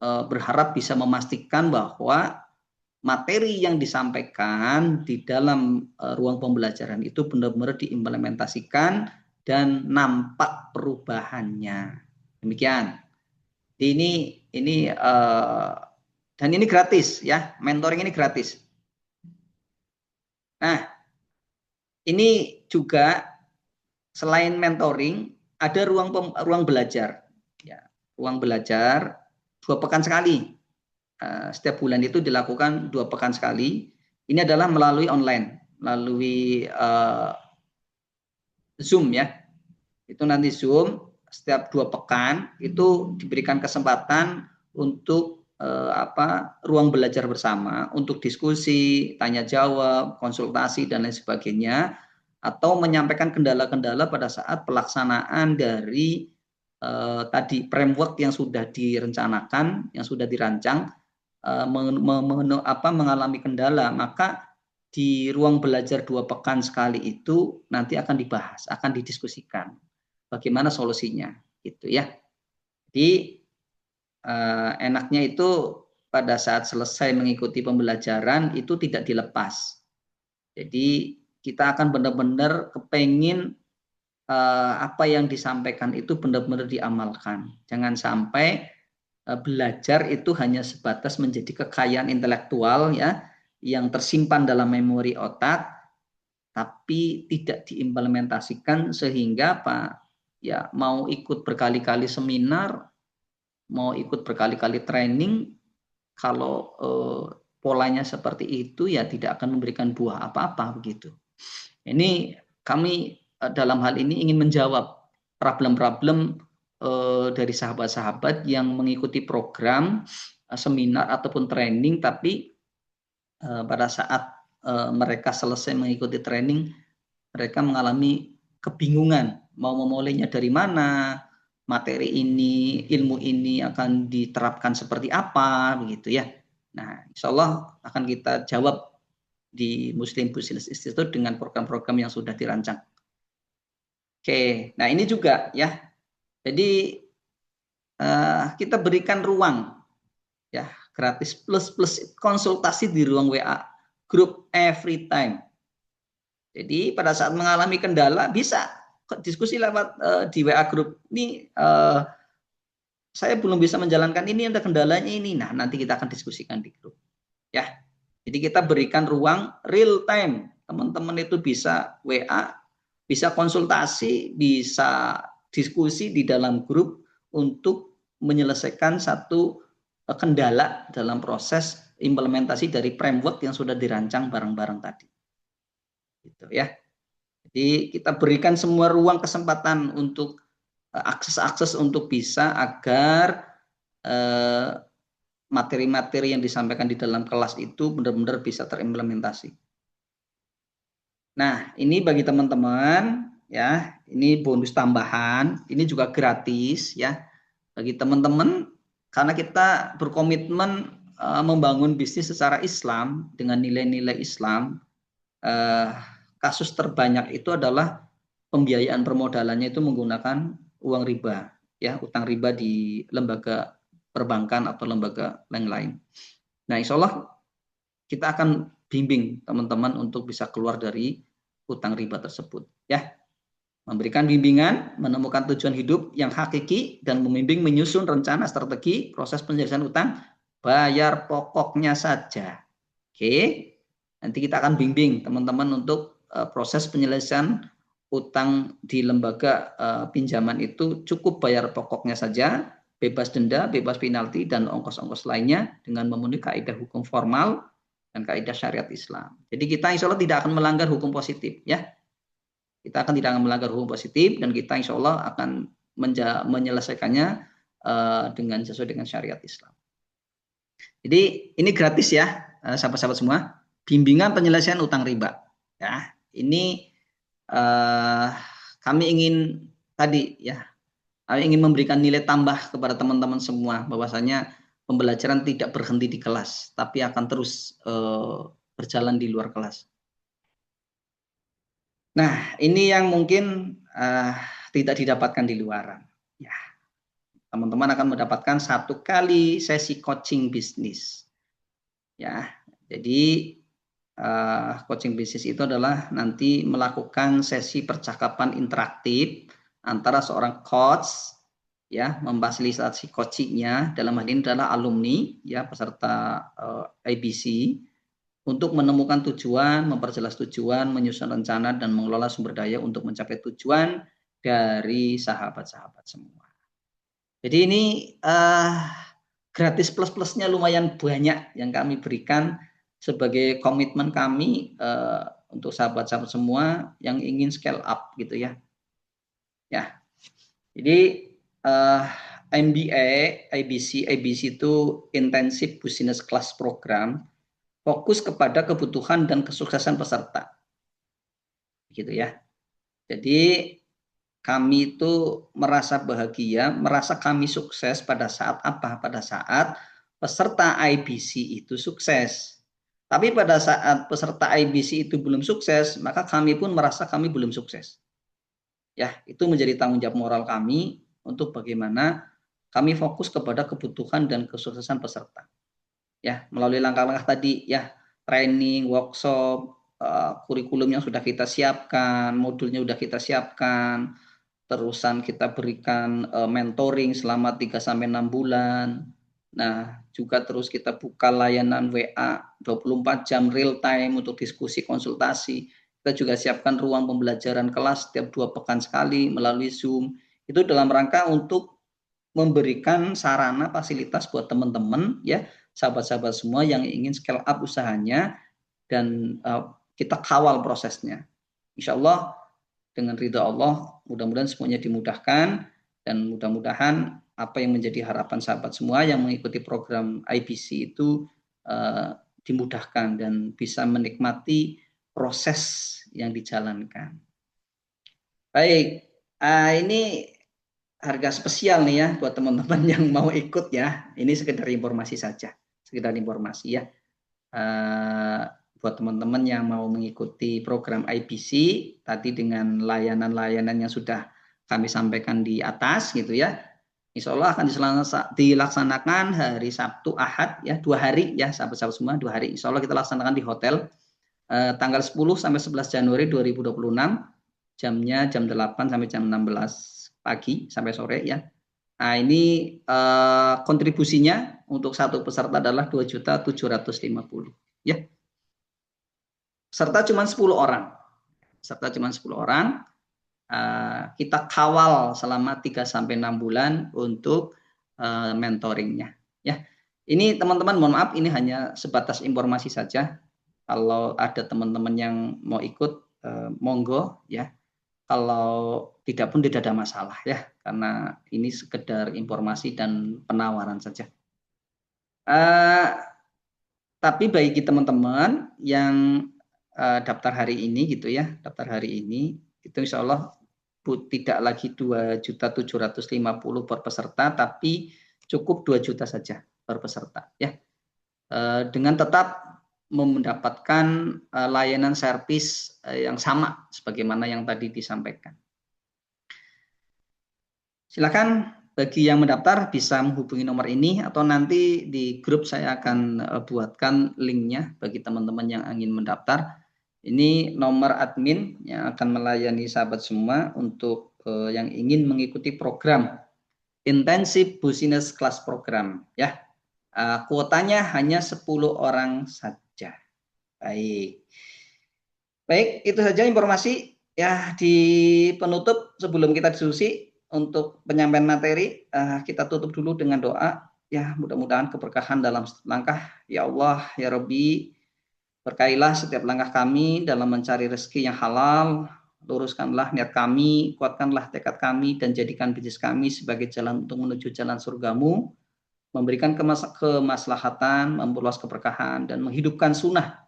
berharap bisa memastikan bahwa materi yang disampaikan di dalam ruang pembelajaran itu benar-benar diimplementasikan dan nampak perubahannya. Demikian. Ini dan ini gratis, ya. Mentoring ini gratis. Nah, ini juga selain mentoring ada ruang belajar, ya. Ruang belajar 2 pekan sekali. Setiap bulan itu dilakukan 2 pekan sekali. Ini adalah melalui online, melalui Zoom, ya. Itu nanti Zoom setiap 2 pekan itu diberikan kesempatan untuk ruang belajar bersama, untuk diskusi, tanya jawab, konsultasi dan lain sebagainya, atau menyampaikan kendala-kendala pada saat pelaksanaan dari tadi framework yang sudah direncanakan, yang sudah dirancang, mengalami kendala, maka di ruang belajar 2 pekan sekali itu nanti akan dibahas, akan didiskusikan bagaimana solusinya, gitu, ya. Jadi enaknya itu pada saat selesai mengikuti pembelajaran itu tidak dilepas. Jadi kita akan benar-benar kepengin apa yang disampaikan itu benar-benar diamalkan. Jangan sampai belajar itu hanya sebatas menjadi kekayaan intelektual, ya, yang tersimpan dalam memori otak, tapi tidak diimplementasikan sehingga ya, mau ikut berkali-kali seminar, mau ikut berkali-kali training, kalau polanya seperti itu ya tidak akan memberikan buah apa-apa, begitu. Ini kami dalam hal ini ingin menjawab problem-problem dari sahabat-sahabat yang mengikuti program seminar ataupun training, tapi pada saat mereka selesai mengikuti training, mereka mengalami kebingungan mau memulainya dari mana, materi ini, ilmu ini akan diterapkan seperti apa, begitu, ya. Nah, insya Allah akan kita jawab di Muslim Business Institute dengan program-program yang sudah dirancang. Oke, nah ini juga, ya. Jadi kita berikan ruang, ya, gratis plus konsultasi di ruang WA group every time. Jadi pada saat mengalami kendala bisa diskusi lewat di WA group. Ini saya belum bisa menjalankan ini, ada kendalanya ini. Nah, nanti kita akan diskusikan di grup, ya. Jadi kita berikan ruang real time. Teman-teman itu bisa WA, bisa konsultasi, bisa diskusi di dalam grup untuk menyelesaikan satu kendala dalam proses implementasi dari framework yang sudah dirancang bareng-bareng tadi. Gitu, ya. Jadi kita berikan semua ruang kesempatan untuk akses untuk bisa agar materi-materi yang disampaikan di dalam kelas itu benar-benar bisa terimplementasi. Nah, ini bagi teman-teman, ya, ini bonus tambahan, ini juga gratis, ya, bagi teman-teman, karena kita berkomitmen membangun bisnis secara Islam dengan nilai-nilai Islam. Kasus terbanyak itu adalah pembiayaan permodalannya itu menggunakan uang riba, ya, utang riba di lembaga perbankan atau lembaga lain-lain. Nah, insya Allah kita akan bimbing teman-teman untuk bisa keluar dari utang riba tersebut, ya. Memberikan bimbingan, menemukan tujuan hidup yang hakiki, dan membimbing menyusun rencana strategi proses penyelesaian utang, bayar pokoknya saja. Oke, nanti kita akan bimbing teman-teman untuk proses penyelesaian utang di lembaga pinjaman itu cukup bayar pokoknya saja, bebas denda, bebas penalti, dan ongkos-ongkos lainnya dengan memenuhi kaidah hukum formal dan kaidah syariat Islam. Jadi kita insya Allah tidak akan melanggar hukum positif, ya. Kita akan tidak akan melanggar hukum positif dan kita insya Allah akan menyelesaikannya dengan sesuai dengan syariat Islam. Jadi ini gratis ya, sahabat-sahabat semua. Bimbingan penyelesaian utang riba. Ya, ini kami ingin tadi ya, kami ingin memberikan nilai tambah kepada teman-teman semua bahwasanya pembelajaran tidak berhenti di kelas, tapi akan terus berjalan di luar kelas. Nah, ini yang mungkin tidak didapatkan di luaran. Ya, teman-teman akan mendapatkan 1 kali sesi coaching bisnis. Ya, jadi coaching bisnis itu adalah nanti melakukan sesi percakapan interaktif antara seorang coach, ya, memfasilitasi coachingnya, dalam hal ini adalah alumni, ya, peserta IBC, untuk menemukan tujuan, memperjelas tujuan, menyusun rencana, dan mengelola sumber daya untuk mencapai tujuan dari sahabat-sahabat semua. Jadi ini gratis plus-plusnya lumayan banyak yang kami berikan sebagai komitmen kami untuk sahabat-sahabat semua yang ingin scale up gitu ya. Ya, jadi MBA, IBC itu Intensive Business Class Program, fokus kepada kebutuhan dan kesuksesan peserta, gitu ya. Jadi kami itu merasa bahagia, merasa kami sukses pada saat apa? Pada saat peserta IBC itu sukses. Tapi pada saat peserta IBC itu belum sukses, maka kami pun merasa kami belum sukses. Ya, itu menjadi tanggung jawab moral kami untuk bagaimana kami fokus kepada kebutuhan dan kesuksesan peserta. Ya, melalui langkah-langkah tadi ya, training, workshop, kurikulum yang sudah kita siapkan, modulnya sudah kita siapkan, terusan kita berikan mentoring selama 3-6 bulan. Nah, juga terus kita buka layanan WA 24 jam real time untuk diskusi konsultasi. Kita juga siapkan ruang pembelajaran kelas setiap 2 pekan sekali melalui Zoom. Itu dalam rangka untuk memberikan sarana fasilitas buat teman-teman ya, sahabat-sahabat semua yang ingin scale up usahanya, dan kita kawal prosesnya. Insya Allah dengan ridha Allah mudah-mudahan semuanya dimudahkan, dan mudah-mudahan apa yang menjadi harapan sahabat semua yang mengikuti program IBC itu dimudahkan dan bisa menikmati proses yang dijalankan. Baik, ini harga spesial nih ya buat teman-teman yang mau ikut ya. Ini sekedar informasi saja, sekedar informasi ya. Buat teman-teman yang mau mengikuti program IBC tadi dengan layanan-layanan yang sudah kami sampaikan di atas gitu ya. Insya Allah akan dilaksanakan hari Sabtu Ahad ya, 2 hari ya sahabat-sahabat semua, 2 hari. Insya Allah kita laksanakan di hotel tanggal 10 sampai 11 Januari 2026, jamnya jam 8 sampai jam 16 pagi sampai sore ya. Nah, ini kontribusinya untuk satu peserta adalah 2.750.000 ya. Peserta cuma 10 orang. Peserta cuma 10 orang. Kita kawal selama 3-6 bulan untuk mentoringnya ya. Ini teman-teman mohon maaf, ini hanya sebatas informasi saja. Kalau ada teman-teman yang mau ikut monggo ya. Kalau tidak pun tidak ada masalah ya, karena ini sekedar informasi dan penawaran saja. Tapi bagi teman-teman yang daftar hari ini gitu ya, daftar hari ini itu insya Allah tidak lagi 2.750.000 per peserta, tapi cukup 2 juta saja per peserta ya. Dengan tetap mendapatkan layanan servis yang sama sebagaimana yang tadi disampaikan. Silakan bagi yang mendaftar bisa menghubungi nomor ini, atau nanti di grup saya akan buatkan linknya bagi teman-teman yang ingin mendaftar. Ini nomor admin yang akan melayani sahabat semua untuk yang ingin mengikuti program Intensive Business Class Program ya. Kuotanya hanya 10 orang saja. Baik, itu saja informasi ya. Di penutup sebelum kita diskusi untuk penyampaian materi, kita tutup dulu dengan doa ya. Mudah-mudahan keberkahan dalam langkah. Ya Allah ya Rabbi, Berkailah setiap langkah kami dalam mencari rezeki yang halal, luruskanlah niat kami, kuatkanlah tekad kami, dan jadikan bisnis kami sebagai jalan untuk menuju jalan surgamu, memberikan kemaslahatan, memperluas keberkahan, dan menghidupkan sunnah,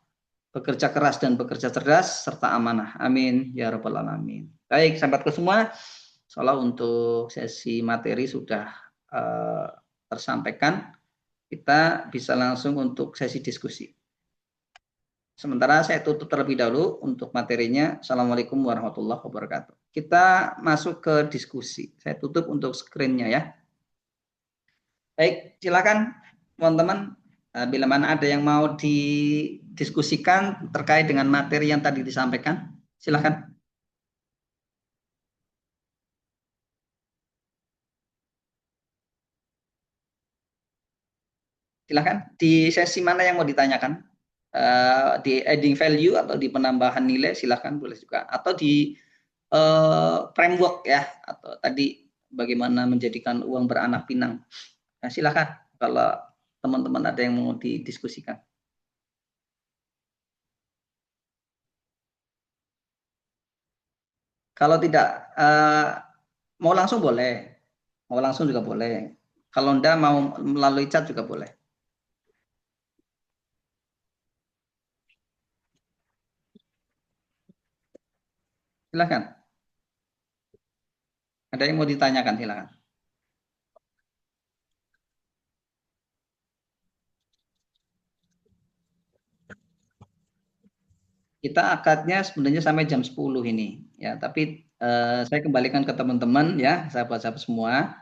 bekerja keras dan bekerja cerdas, serta amanah. Amin. Ya Rabbal Alamin. Baik, sahabatku semua, soalnya untuk sesi materi sudah tersampaikan, kita bisa langsung untuk sesi diskusi. Sementara saya tutup terlebih dahulu untuk materinya. Assalamualaikum warahmatullahi wabarakatuh. Kita masuk ke diskusi. Saya tutup untuk screen-nya ya. Baik, silakan teman-teman. Bila mana ada yang mau didiskusikan terkait dengan materi yang tadi disampaikan, silakan. Silakan. Di sesi mana yang mau ditanyakan? Di adding value atau di penambahan nilai, silakan, boleh juga. Atau di framework ya, atau tadi bagaimana menjadikan uang beranak pinang. Nah, silakan kalau teman-teman ada yang mau didiskusikan. Kalau tidak mau langsung boleh, mau langsung juga boleh. Kalau enggak mau melalui chat juga boleh. Silakan. Ada yang mau ditanyakan, silakan. Kita akadnya sebenarnya sampai jam 10 ini ya, tapi saya kembalikan ke teman-teman ya, sahabat-sahabat semua.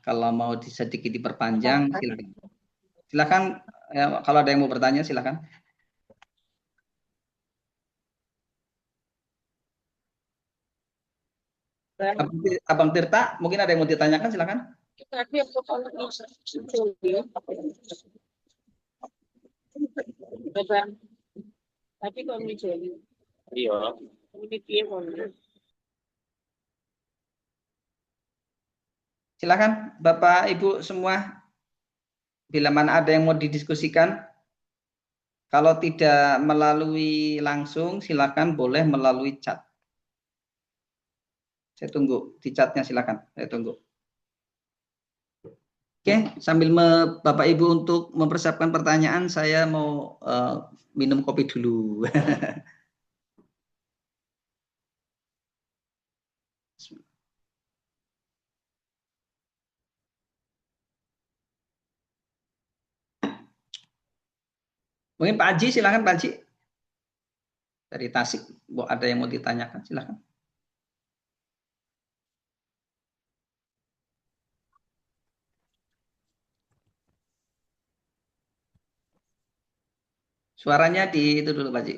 Kalau mau sedikit diperpanjang, silakan. Silakan ya, kalau ada yang mau bertanya silakan. Abang Tirta, mungkin ada yang mau ditanyakan, silakan. Tapi kalau jadi, iya, Silakan Bapak Ibu semua, bila mana ada yang mau didiskusikan. Kalau tidak melalui langsung, silakan boleh melalui chat. Saya tunggu di chatnya, silakan. Saya tunggu. Oke, sambil Bapak Ibu untuk mempersiapkan pertanyaan, saya mau minum kopi dulu. Mungkin Pak Haji, silakan Pak Haji. Dari Tasik, ada yang mau ditanyakan, silakan. Suaranya di itu dulu Pak Haji.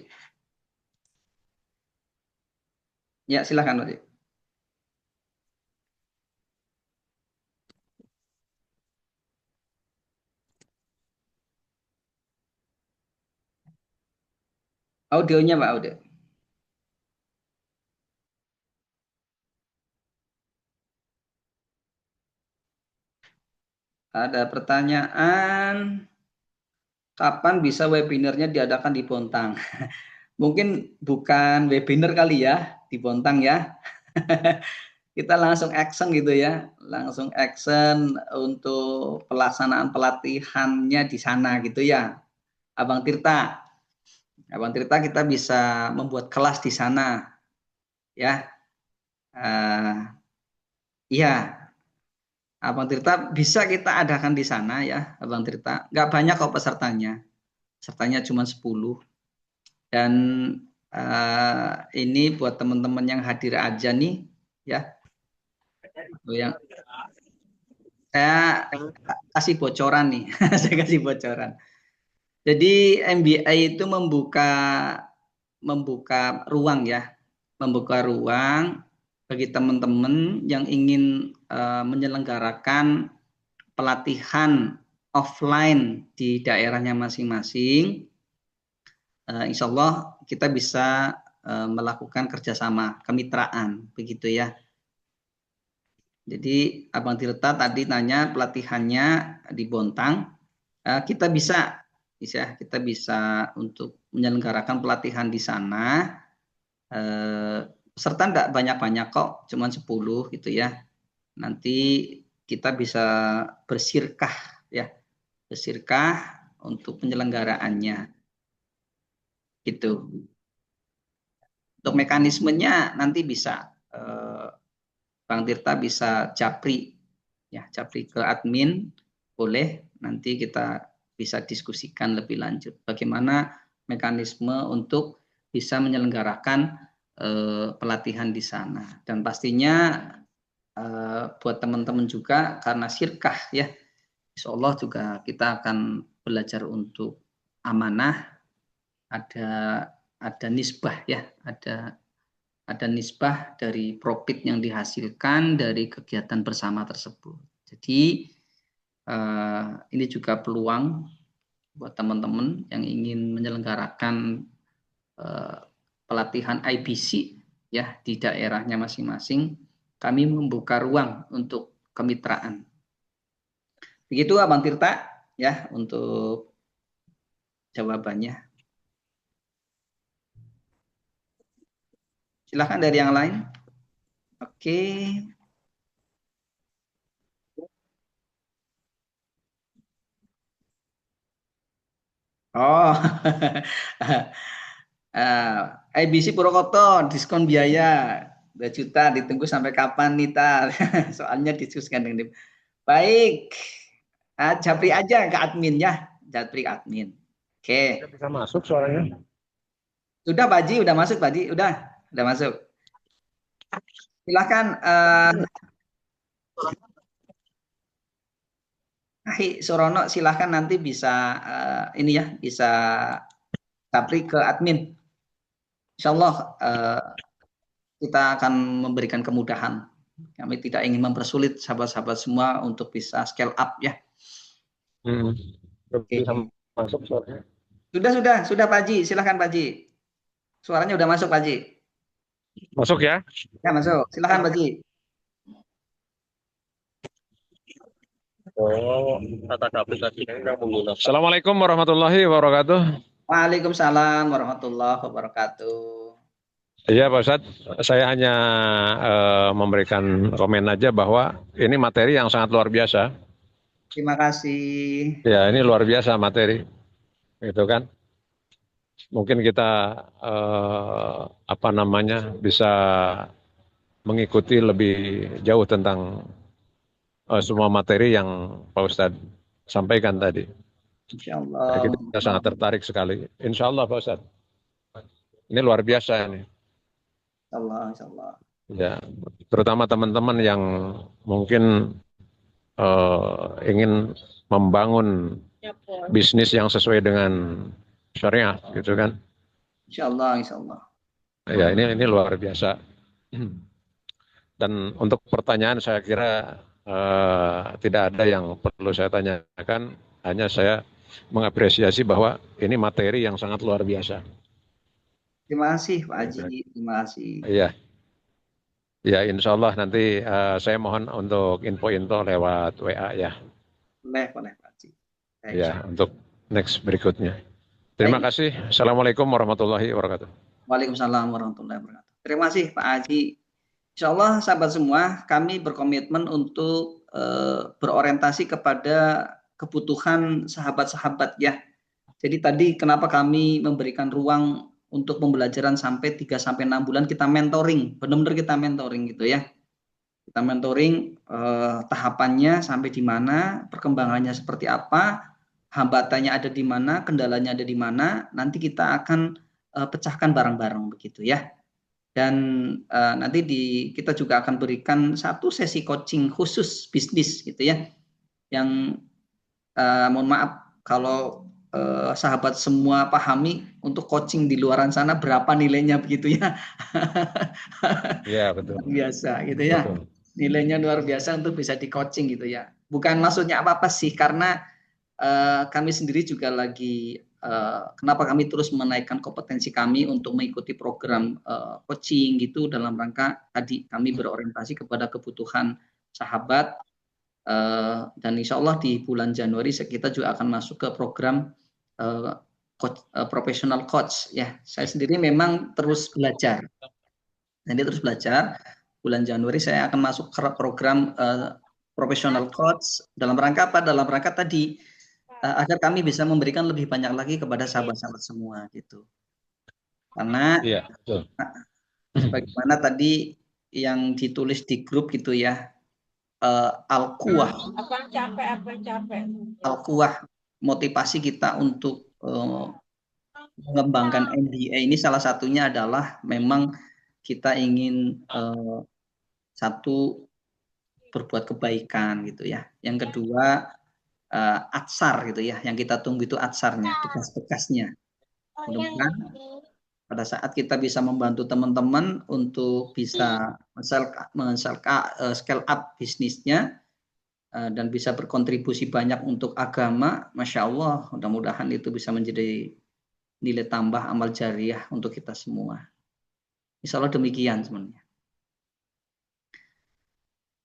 Ya, silakan Pak Haji. Audionya Pak, audio. Ada pertanyaan, kapan bisa webinarnya diadakan di Bontang? Mungkin bukan webinar kali ya, di Bontang ya. Kita langsung action gitu ya, langsung action untuk pelaksanaan pelatihannya di sana gitu ya. Abang Tirta kita bisa membuat kelas di sana ya. Iya, Abang Tirta bisa kita adakan di sana ya, Abang Tirta. Nggak banyak kok pesertanya cuma 10. Dan ini buat teman-teman yang hadir aja nih ya. Yang saya kasih bocoran nih, saya kasih bocoran. Jadi MBI itu membuka ruang ya, membuka ruang bagi teman-teman yang ingin menyelenggarakan pelatihan offline di daerahnya masing-masing. Insya Allah kita bisa melakukan kerjasama kemitraan begitu ya. Jadi Abang Tirta tadi nanya pelatihannya di Bontang, kita bisa kita bisa untuk menyelenggarakan pelatihan di sana. Peserta enggak banyak-banyak kok, cuma 10 gitu ya. Nanti kita bisa bersirkah ya, bersirkah untuk penyelenggaraannya gitu. Untuk mekanismenya nanti bisa Bang Tirta bisa japri ya, japri ke admin boleh, nanti kita bisa diskusikan lebih lanjut bagaimana mekanisme untuk bisa menyelenggarakan pelatihan di sana. Dan pastinya buat teman-teman juga karena sirkah ya, insya Allah juga kita akan belajar untuk amanah, ada nisbah ya, ada nisbah dari profit yang dihasilkan dari kegiatan bersama tersebut. Jadi ini juga peluang buat teman-teman yang ingin menyelenggarakan pelatihan IBC ya di daerahnya masing-masing. Kami membuka ruang untuk kemitraan. Begitu Abang Tirta ya untuk jawabannya. Silahkan dari yang lain. Oke. Oh, IBC Purwokerto diskon biaya 2 juta, ditunggu sampai kapan Nita? Soalnya diskusikan dengan tim. Baik, japri aja ke admin ya, japri ke admin. Oke. Bisa masuk suaranya? Sudah Pak Haji, udah masuk Pak Haji, udah masuk. Silakan Surono, silahkan nanti bisa ini ya, bisa japri ke admin. Insya Allah kita akan memberikan kemudahan. Kami tidak ingin mempersulit sahabat-sahabat semua untuk bisa scale up ya. Bisa masuk suaranya? Sudah Pak Haji, silahkan Pak Haji. Suaranya udah masuk Pak Haji. Masuk ya? Ya masuk, silahkan Pak Haji. Assalamualaikum warahmatullahi wabarakatuh. Waalaikumsalam warahmatullahi wabarakatuh. Iya Pak Ustadz, saya hanya memberikan komen aja bahwa ini materi yang sangat luar biasa. Terima kasih. Ya ini luar biasa materi, gitu kan. Mungkin kita bisa mengikuti lebih jauh tentang semua materi yang Pak Ustadz sampaikan tadi. Insya Allah. Kita sangat tertarik sekali. Insya Allah Pak Ustadz. Ini luar biasa ini. Insya Allah. Ya, terutama teman-teman yang mungkin ingin membangun bisnis yang sesuai dengan syariah, gitu kan? Insya Allah, Insya Allah. Ya, ini luar biasa. Dan untuk pertanyaan saya kira tidak ada yang perlu saya tanyakan, hanya saya mengapresiasi bahwa ini materi yang sangat luar biasa. Terima kasih Pak Haji, terima kasih. Iya, ya insya Allah nanti saya mohon untuk info-info lewat WA ya. Boleh Pak Haji. Ya, untuk next berikutnya. Terima kasih. Assalamualaikum warahmatullahi wabarakatuh. Waalaikumsalam warahmatullahi wabarakatuh. Terima kasih Pak Haji. Insya Allah sahabat semua, kami berkomitmen untuk berorientasi kepada kebutuhan sahabat-sahabat ya. Jadi tadi kenapa kami memberikan ruang untuk pembelajaran sampai 3-6 bulan kita mentoring, benar-benar kita mentoring gitu ya. Kita mentoring tahapannya sampai di mana, perkembangannya seperti apa, hambatannya ada di mana, kendalanya ada di mana, nanti kita akan pecahkan bareng-bareng begitu ya. Dan nanti kita juga akan berikan satu sesi coaching khusus bisnis gitu ya, yang mohon maaf kalau sahabat semua pahami untuk coaching di luaran sana berapa nilainya begitu ya. Iya betul. Biasa gitu ya. Betul. Nilainya luar biasa untuk bisa di coaching gitu ya. Bukan maksudnya apa-apa sih, karena kami sendiri juga lagi kenapa kami terus menaikkan kompetensi kami untuk mengikuti program coaching gitu dalam rangka tadi kami berorientasi kepada kebutuhan sahabat dan insya Allah di bulan Januari kita juga akan masuk ke program professional coach ya. Saya sendiri memang terus belajar. Nanti terus belajar. Bulan Januari saya akan masuk ke program professional coach dalam rangka apa? Dalam rangka tadi agar kami bisa memberikan lebih banyak lagi kepada sahabat-sahabat semua gitu. Karena betul. sebagaimana tadi yang ditulis di grup gitu ya, al-quwah, al-quwah motivasi kita untuk mengembangkan MBA ini salah satunya adalah memang kita ingin satu berbuat kebaikan gitu ya. Yang kedua atsar gitu ya, yang kita tunggu itu atsarnya, tugas-tugasnya. Mudah-mudahan pada saat kita bisa membantu teman-teman untuk bisa scale up bisnisnya dan bisa berkontribusi banyak untuk agama, Masya Allah, mudah-mudahan itu bisa menjadi nilai tambah amal jariah untuk kita semua. Insya Allah demikian sebenarnya.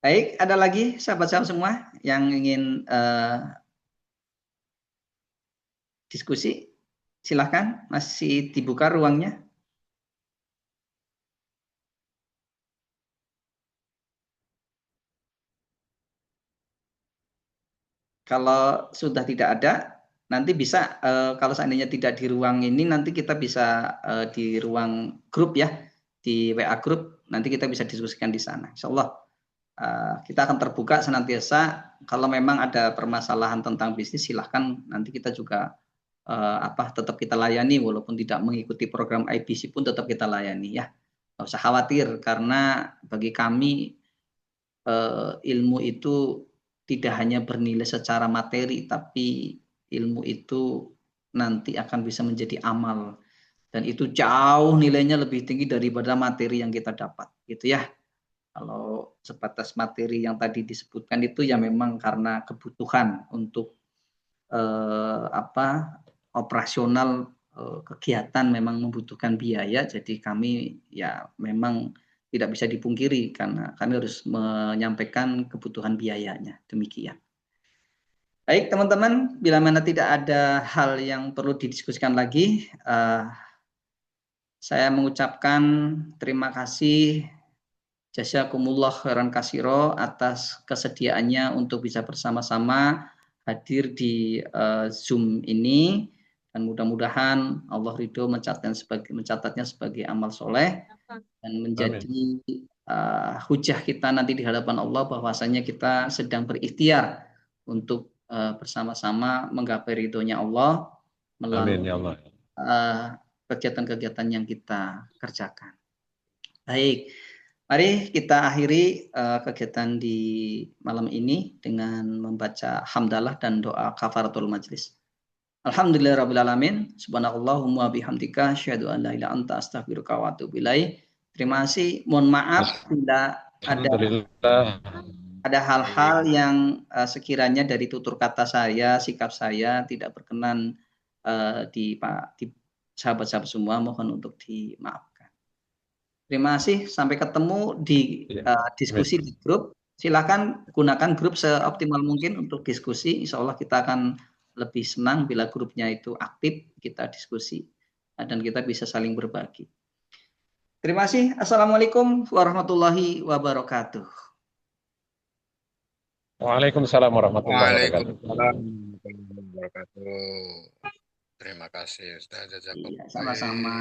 Baik, ada lagi sahabat-sahabat semua yang ingin diskusi? Silahkan, masih dibuka ruangnya. Kalau sudah tidak ada, nanti bisa kalau seandainya tidak di ruang ini, nanti kita bisa di ruang grup ya, di WA grup, nanti kita bisa diskusikan di sana. Insya Allah kita akan terbuka senantiasa. Kalau memang ada permasalahan tentang bisnis, silahkan nanti kita juga tetap kita layani, walaupun tidak mengikuti program IBC pun tetap kita layani ya. Nggak usah khawatir, karena bagi kami ilmu itu tidak hanya bernilai secara materi, tapi ilmu itu nanti akan bisa menjadi amal, dan itu jauh nilainya lebih tinggi daripada materi yang kita dapat gitu ya. Kalau sebatas materi yang tadi disebutkan itu ya memang karena kebutuhan untuk operasional kegiatan memang membutuhkan biaya, jadi kami ya memang tidak bisa dipungkiri karena kami harus menyampaikan kebutuhan biayanya. Demikian. Baik teman-teman, bila mana tidak ada hal yang perlu didiskusikan lagi, saya mengucapkan terima kasih jazakumullah khairan katsiro atas kesediaannya untuk bisa bersama-sama hadir di Zoom ini, dan mudah-mudahan Allah ridho mencatatnya sebagai amal soleh dan menjadi hujah kita nanti di hadapan Allah bahwasanya kita sedang berikhtiar untuk bersama-sama menggapai ridhonya Allah melalui kegiatan-kegiatan yang kita kerjakan. Baik, mari kita akhiri kegiatan di malam ini dengan membaca hamdalah dan doa kafaratul majlis. Alhamdulillahirrabbilalamin, subhanakallahumma bihamdika, asyhadu an la ilaha illa anta, astaghfiruka wa atubu ilaik. Terima kasih, mohon maaf bila ada hal-hal yang sekiranya dari tutur kata saya, sikap saya tidak berkenan di sahabat-sahabat semua, mohon untuk dimaafkan. Terima kasih, sampai ketemu di diskusi di grup. Silakan gunakan grup seoptimal mungkin untuk diskusi. Insya Allah kita akan lebih senang bila grupnya itu aktif, kita diskusi dan kita bisa saling berbagi. Terima kasih. Assalamualaikum warahmatullahi wabarakatuh. Waalaikumsalam warahmatullahi wabarakatuh. Terima kasih Ustaz. Iya, sama-sama.